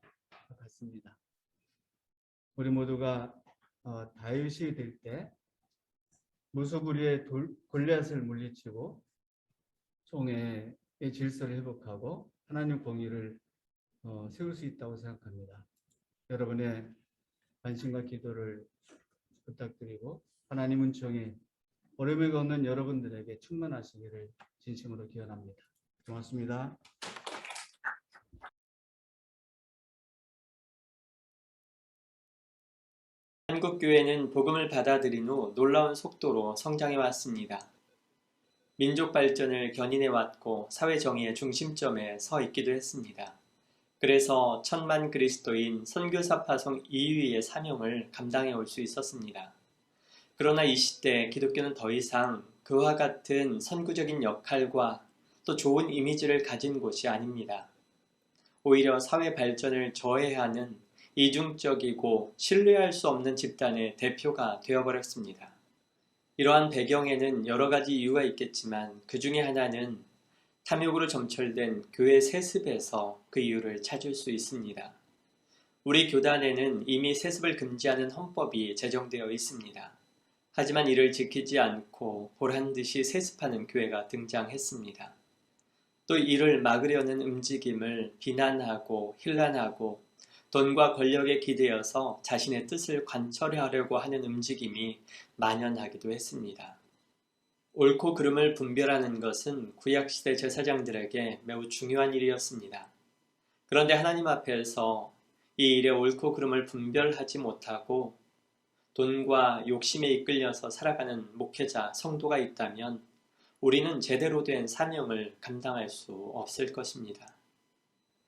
같습니다. 우리 모두가 다윗이 될 때 무소불위의 골리앗을 물리치고 총회의 질서를 회복하고 하나님 공의를 세울 수 있다고 생각합니다. 여러분의 관심과 기도를 부탁드리고 하나님 은총이 어려움이 없는 여러분들에게 충만하시기를 진심으로 기원합니다. 고맙습니다.
한국교회는 복음을 받아들인 후 놀라운 속도로 성장해 왔습니다. 민족 발전을 견인해 왔고 사회 정의의 중심점에 서 있기도 했습니다. 그래서 천만 그리스도인 선교사 파송 2위의 사명을 감당해 올 수 있었습니다. 그러나 이 시대 기독교는 더 이상 그와 같은 선구적인 역할과 또 좋은 이미지를 가진 곳이 아닙니다. 오히려 사회 발전을 저해하는 이중적이고 신뢰할 수 없는 집단의 대표가 되어버렸습니다. 이러한 배경에는 여러 가지 이유가 있겠지만 그 중에 하나는 탐욕으로 점철된 교회 세습에서 그 이유를 찾을 수 있습니다. 우리 교단에는 이미 세습을 금지하는 헌법이 제정되어 있습니다. 하지만 이를 지키지 않고 보란듯이 세습하는 교회가 등장했습니다. 또 이를 막으려는 움직임을 비난하고 힐난하고 돈과 권력에 기대어서 자신의 뜻을 관철하려고 하는 움직임이 만연하기도 했습니다. 옳고 그름을 분별하는 것은 구약시대 제사장들에게 매우 중요한 일이었습니다. 그런데 하나님 앞에서 이 일의 옳고 그름을 분별하지 못하고 돈과 욕심에 이끌려서 살아가는 목회자, 성도가 있다면 우리는 제대로 된 사명을 감당할 수 없을 것입니다.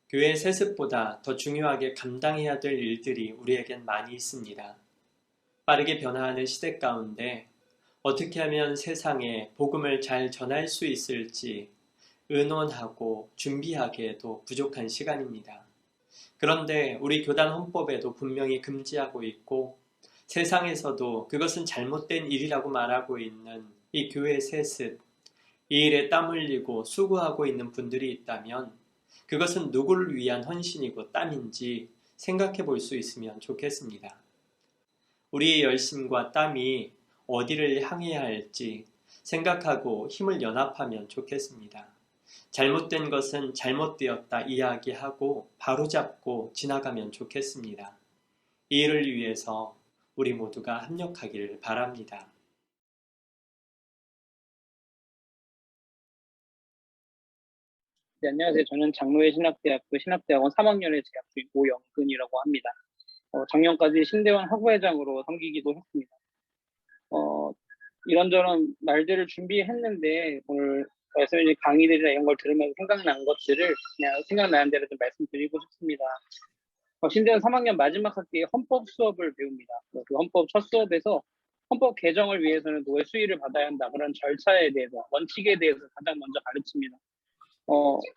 교회 세습보다 더 중요하게 감당해야 될 일들이 우리에겐 많이 있습니다. 빠르게 변화하는 시대 가운데 어떻게 하면 세상에 복음을 잘 전할 수 있을지 의논하고 준비하기에도 부족한 시간입니다. 그런데 우리 교단 헌법에도 분명히 금지하고 있고 세상에서도 그것은 잘못된 일이라고 말하고 있는 이 교회 세습, 이 일에 땀 흘리고 수고하고 있는 분들이 있다면 그것은 누구를 위한 헌신이고 땀인지 생각해 볼 수 있으면 좋겠습니다. 우리의 열심과 땀이 어디를 향해야 할지 생각하고 힘을 연합하면 좋겠습니다. 잘못된 것은 잘못되었다 이야기하고 바로잡고 지나가면 좋겠습니다. 이 일을 위해서 우리 모두가 합력하기를 바랍니다.
네, 안녕하세요. 저는 장로회 신학대학교 신학대학원 3학년에 재학 중인 오영근이라고 합니다. 작년까지 신대원 학부회장으로 섬기기도 했습니다. 이런저런 말들을 준비했는데 오늘 말씀해주신 강의들이나 이런 걸 들으면서 생각난 것들을 그냥 생각나는 대로 좀 말씀드리고 싶습니다. 신대원 3학년 마지막 학기에 헌법 수업을 배웁니다. 그 헌법 첫 수업에서 헌법 개정을 위해서는 노예 수의를 받아야 한다. 그런 절차에 대해서, 원칙에 대해서 가장 먼저 가르칩니다.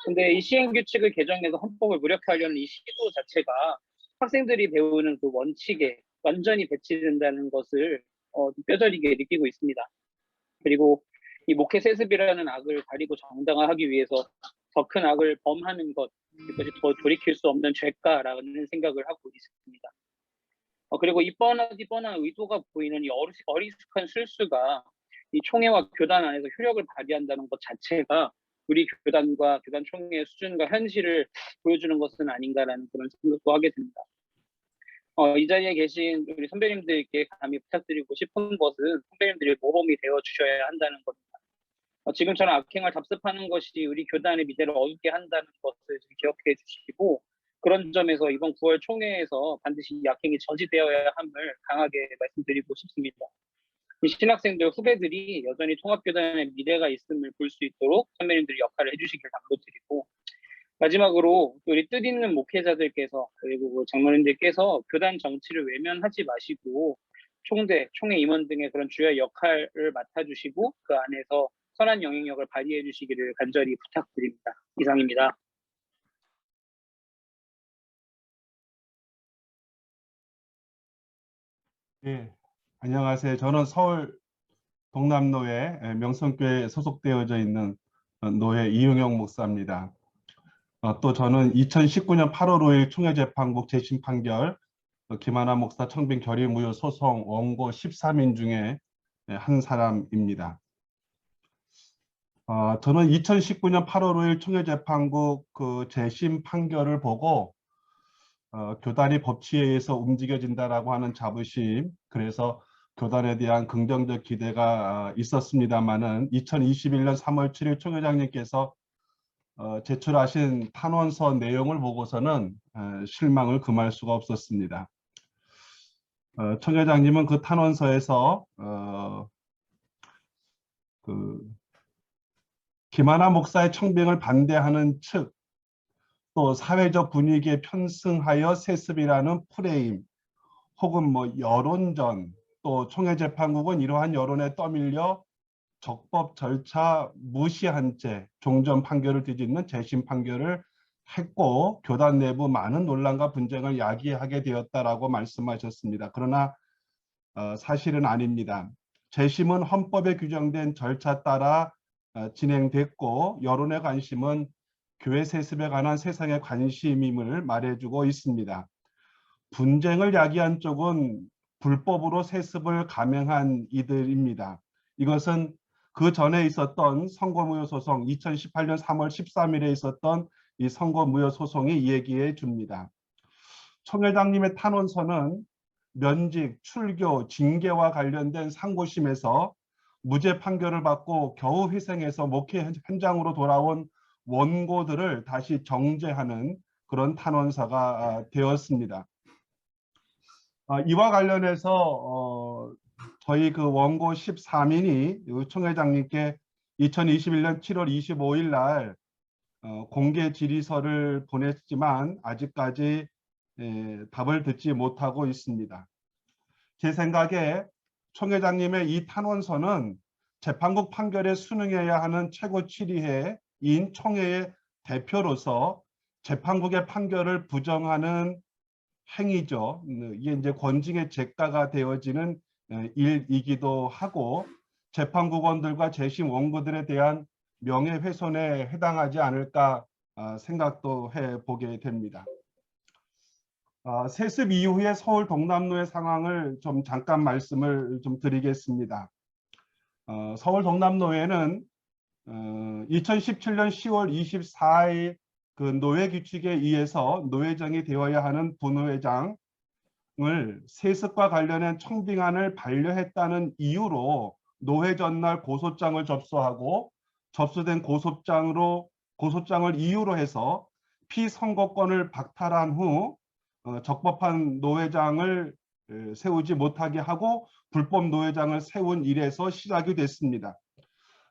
근데 이 시행규칙을 개정해서 헌법을 무력화하려는 이 시도 자체가 학생들이 배우는 그 원칙에 완전히 배치된다는 것을 뼈저리게 느끼고 있습니다. 그리고 이 목회 세습이라는 악을 가리고 정당화하기 위해서 더 큰 악을 범하는 것, 이것이 더 돌이킬 수 없는 죄가라는 생각을 하고 있습니다. 그리고 이 뻔한 의도가 보이는 이 어리숙한 실수가 이 총회와 교단 안에서 효력을 발휘한다는 것 자체가 우리 교단과 교단 총회의 수준과 현실을 보여주는 것은 아닌가라는 그런 생각도 하게 됩니다. 이 자리에 계신 우리 선배님들께 감히 부탁드리고 싶은 것은 선배님들이 모범이 되어 주셔야 한다는 겁니다. 지금처럼 악행을 답습하는 것이 우리 교단의 미래를 어둡게 한다는 것을 기억해 주시고 그런 점에서 이번 9월 총회에서 반드시 이 악행이 저지되어야 함을 강하게 말씀드리고 싶습니다. 이 신학생들 후배들이 여전히 통합교단의 미래가 있음을 볼 수 있도록 선배님들이 역할을 해주시길 당부드리고 마지막으로 우리 뜻있는 목회자들께서 그리고 장로님들께서 교단 정치를 외면하지 마시고 총대, 총회 임원 등의 그런 주요 역할을 맡아주시고 그 안에서 선한 영향력을 발휘해 주시기를 간절히 부탁드립니다. 이상입니다.
예, 안녕하세요. 저는 서울 동남노회 명성교회에 소속되어져 있는 노회 이용영 목사입니다. 또 저는 2019년 8월 5일 총회재판국 재심 판결 김하나 목사 청빙 결의무효 소송 원고 13인 중에 한 사람입니다. 저는 2019년 8월 5일 총회재판국 그 재심 판결을 보고 교단이 법치에 의해서 움직여진다라고 하는 자부심, 그래서 교단에 대한 긍정적 기대가 있었습니다마는 2021년 3월 7일 총회장님께서 제출하신 탄원서 내용을 보고서는 실망을 금할 수가 없었습니다. 총회장님은 그 탄원서에서 김하나 목사의 청빙을 반대하는 측, 또 사회적 분위기에 편승하여 세습이라는 프레임 혹은 뭐 여론전, 또 총회재판국은 이러한 여론에 떠밀려 적법 절차 무시한 채 종전 판결을 뒤집는 재심 판결을 했고 교단 내부 많은 논란과 분쟁을 야기하게 되었다라고 말씀하셨습니다. 그러나 사실은 아닙니다. 재심은 헌법에 규정된 절차 따라 진행됐고 여론의 관심은 교회 세습에 관한 세상의 관심임을 말해주고 있습니다. 분쟁을 야기한 쪽은 불법으로 세습을 감행한 이들입니다. 이것은 그 전에 있었던 선거무효 소송 2018년 3월 13일에 있었던 이 선거무효 소송이 얘기해 줍니다. 총회장님의 탄원서는 면직, 출교, 징계와 관련된 상고심에서 무죄 판결을 받고 겨우 희생해서 목회 현장으로 돌아온 원고들을 다시 정죄하는 그런 탄원서가 되었습니다. 이와 관련해서 저희 그 원고 13인이 총회장님께 2021년 7월 25일 날 공개 질의서를 보냈지만 아직까지 답을 듣지 못하고 있습니다. 제 생각에 총회장님의 이 탄원서는 재판국 판결에 순응해야 하는 최고 치리회인 총회의 대표로서 재판국의 판결을 부정하는 행위죠. 이게 이제 권징의 잭가가 되어지는 일이기도 하고 재판국원들과 재심 원고들에 대한 명예훼손에 해당하지 않을까 생각도 해보게 됩니다. 세습 이후에 서울 동남로의 상황을 좀 잠깐 말씀을 좀 드리겠습니다. 서울 동남로에는 2017년 10월 24일 그 노회 규칙에 의해서 노회장이 되어야 하는 부노회장을 세습과 관련한 청빙안을 반려했다는 이유로 노회 전날 고소장을 접수하고 접수된 고소장을 이유로 해서 피선거권을 박탈한 후 적법한 노회장을 세우지 못하게 하고 불법 노회장을 세운 일에서 시작이 됐습니다.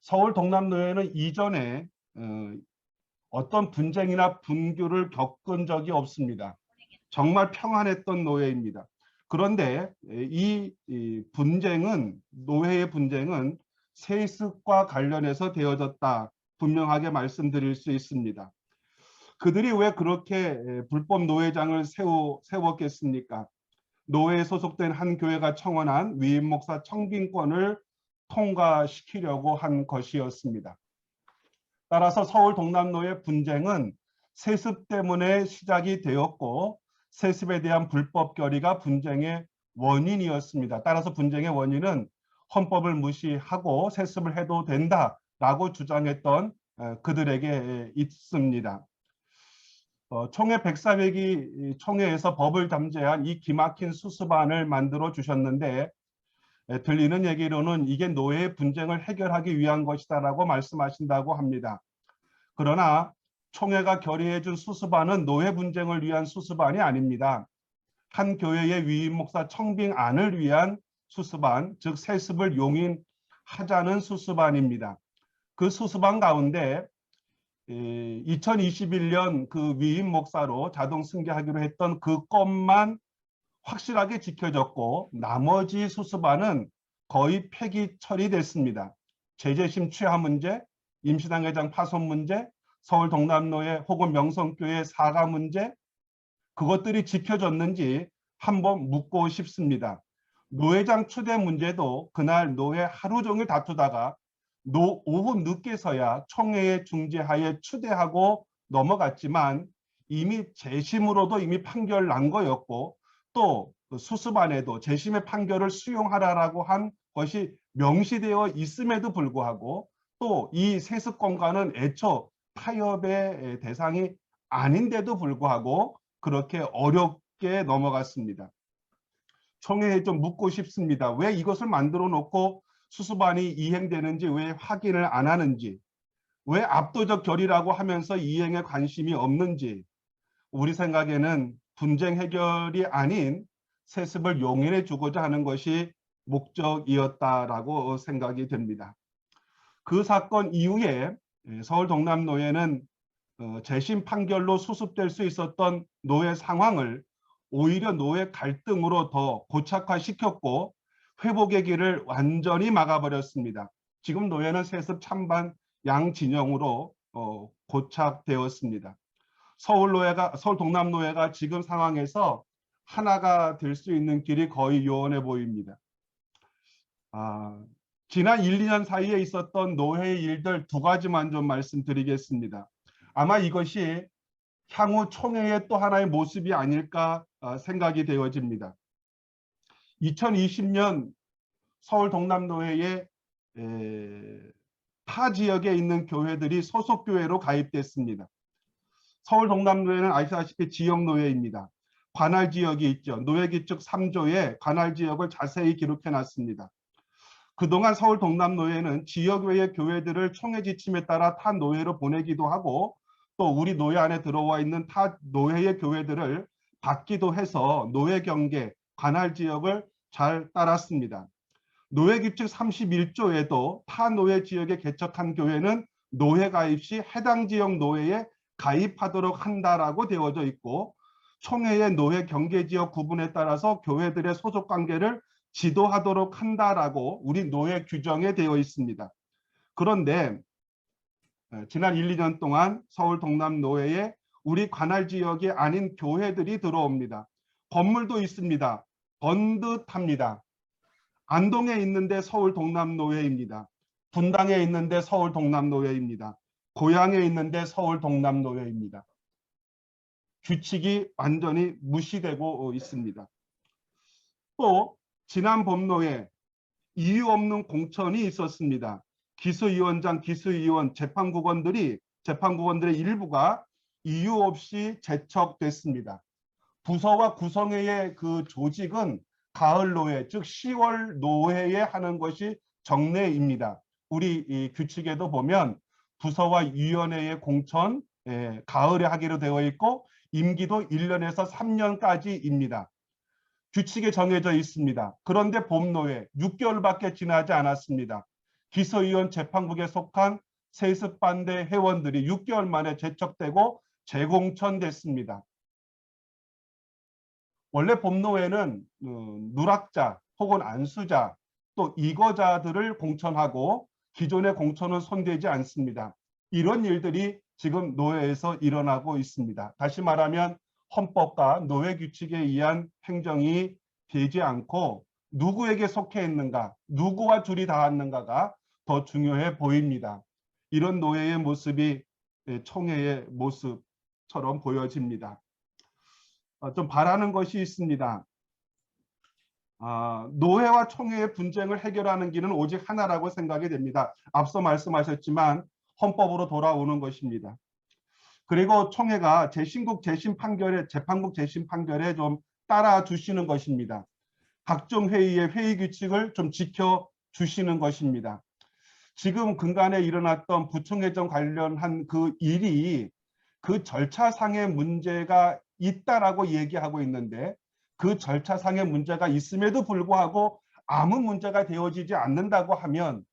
서울 동남노회는 이전에 어떤 분쟁이나 분규를 겪은 적이 없습니다. 정말 평안했던 노회입니다. 그런데 이 분쟁은 노회의 분쟁은 세습과 관련해서 되어졌다 분명하게 말씀드릴 수 있습니다. 그들이 왜 그렇게 불법 노회장을 세웠겠습니까? 노회에 소속된 한 교회가 청원한 위임 목사 청빙권을 통과시키려고 한 것이었습니다. 따라서 서울 동남로의 분쟁은 세습 때문에 시작이 되었고 세습에 대한 불법 결의가 분쟁의 원인이었습니다. 따라서 분쟁의 원인은 헌법을 무시하고 세습을 해도 된다라고 주장했던 그들에게 있습니다. 총회 104회기 총회에서 법을 담제한 이 기막힌 수습안을 만들어 주셨는데 들리는 얘기로는 이게 노예의 분쟁을 해결하기 위한 것이다라고 말씀하신다고 합니다. 그러나 총회가 결의해 준 수습안은 노예 분쟁을 위한 수습안이 아닙니다. 한 교회의 위임 목사 청빙안을 위한 수습안, 즉 세습을 용인하자는 수습안입니다. 그 수습안 가운데 2021년 그 위임 목사로 자동 승계하기로 했던 그 건만 확실하게 지켜졌고 나머지 수습안은 거의 폐기 처리됐습니다. 제재심 취하 문제, 임시당 회장 파손 문제, 서울 동남로회 혹은 명성교회 사과 문제, 그것들이 지켜졌는지 한번 묻고 싶습니다. 노회장 추대 문제도 그날 노회 하루 종일 다투다가 오후 늦게서야 총회의 중재하에 추대하고 넘어갔지만 이미 재심으로도 이미 판결 난 거였고 또 수습안에도 재심의 판결을 수용하라라고 한 것이 명시되어 있음에도 불구하고 또 이 세습권과는 애초 타협의 대상이 아닌데도 불구하고 그렇게 어렵게 넘어갔습니다. 총회에 좀 묻고 싶습니다. 왜 이것을 만들어 놓고 수습안이 이행되는지 왜 확인을 안 하는지, 왜 압도적 결의라고 하면서 이행에 관심이 없는지, 우리 생각에는 분쟁 해결이 아닌 세습을 용인해 주고자 하는 것이 목적이었다라고 생각이 됩니다. 그 사건 이후에 서울 동남노회는 재심 판결로 수습될 수 있었던 노예 상황을 오히려 노예 갈등으로 더 고착화시켰고 회복의 길을 완전히 막아버렸습니다. 지금 노예는 세습 찬반 양진영으로 고착되었습니다. 서울 동남노예가 지금 상황에서 하나가 될 수 있는 길이 거의 요원해 보입니다. 지난 1, 2년 사이에 있었던 노예의 일들 두 가지만 좀 말씀드리겠습니다. 아마 이것이 향후 총회의 또 하나의 모습이 아닐까 생각이 되어집니다. 2020년 서울 동남노회의 타 지역에 있는 교회들이 소속교회로 가입됐습니다. 서울 동남노회는 아시다시피 지역노회입니다. 관할 지역이 있죠. 노예규칙 3조에 관할 지역을 자세히 기록해 놨습니다. 그동안 서울 동남노회는 지역외의 교회들을 총회 지침에 따라 타 노회로 보내기도 하고 또 우리 노회 안에 들어와 있는 타 노회의 교회들을 받기도 해서 노예 경계, 관할 지역을 잘 따랐습니다. 노예규칙 31조에도 타 노예 지역에 개척한 교회는 노회 가입 시 해당 지역 노회에 가입하도록 한다라고 되어져 있고 총회의 노회 경계 지역 구분에 따라서 교회들의 소속 관계를 지도하도록 한다라고 우리 노회 규정에 되어 있습니다. 그런데 지난 1, 2년 동안 서울 동남노회에 우리 관할 지역이 아닌 교회들이 들어옵니다. 건물도 있습니다. 번듯합니다. 안동에 있는데 서울 동남노회입니다. 분당에 있는데 서울 동남노회입니다. 고양에 있는데 서울 동남노회입니다. 규칙이 완전히 무시되고 있습니다. 또 지난 법노회 이유 없는 공천이 있었습니다. 기수위원장, 기수위원, 재판국원들의 일부가 이유 없이 제척됐습니다. 부서와 구성회의 그 조직은 가을 노회, 즉 10월 노회에 하는 것이 정례입니다. 우리 이 규칙에도 보면 부서와 위원회의 공천 가을에 하기로 되어 있고 임기도 1년에서 3년까지입니다. 규칙에 정해져 있습니다. 그런데 봄노회 6개월밖에 지나지 않았습니다. 기소위원 재판국에 속한 세습반대 회원들이 6개월 만에 제척되고 재공천됐습니다. 원래 봄노회는 누락자 혹은 안수자 또 이거자들을 공천하고 기존의 공천은 손대지 않습니다. 이런 일들이 지금 노회에서 일어나고 있습니다. 다시 말하면 헌법과 노회 규칙에 의한 행정이 되지 않고 누구에게 속해 있는가, 누구와 줄이 닿았는가가 더 중요해 보입니다. 이런 노회의 모습이 총회의 모습처럼 보여집니다. 좀 바라는 것이 있습니다. 노회와 총회의 분쟁을 해결하는 길은 오직 하나라고 생각이 됩니다. 앞서 말씀하셨지만 헌법으로 돌아오는 것입니다. 그리고 총회가 재판국 재심 판결에 좀 따라주시는 것입니다. 각종 회의의 회의 규칙을 좀 지켜주시는 것입니다. 지금 근간에 일어났던 부총회전 관련한 그 일이 그 절차상의 문제가 있다라고 얘기하고 있는데 그 절차상의 문제가 있음에도 불구하고 아무 문제가 되어지지 않는다고 하면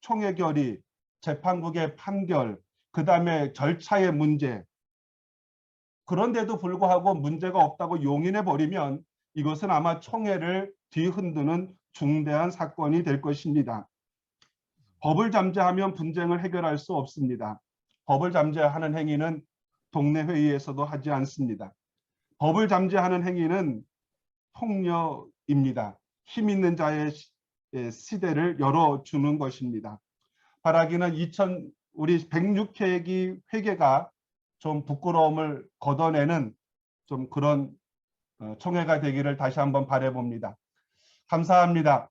총회 결의, 재판국의 판결, 그 다음에 절차의 문제 그런데도 불구하고 문제가 없다고 용인해버리면 이것은 아마 총회를 뒤흔드는 중대한 사건이 될 것입니다. 법을 잠재하면 분쟁을 해결할 수 없습니다. 법을 잠재하는 행위는 동네 회의에서도 하지 않습니다. 법을 잠재하는 행위는 폭력입니다. 힘 있는 자의 시대를 열어주는 것입니다. 바라기는 우리 106회기 회계가 좀 부끄러움을 걷어내는 좀 그런 총회가 되기를 다시 한번 바라봅니다. 감사합니다.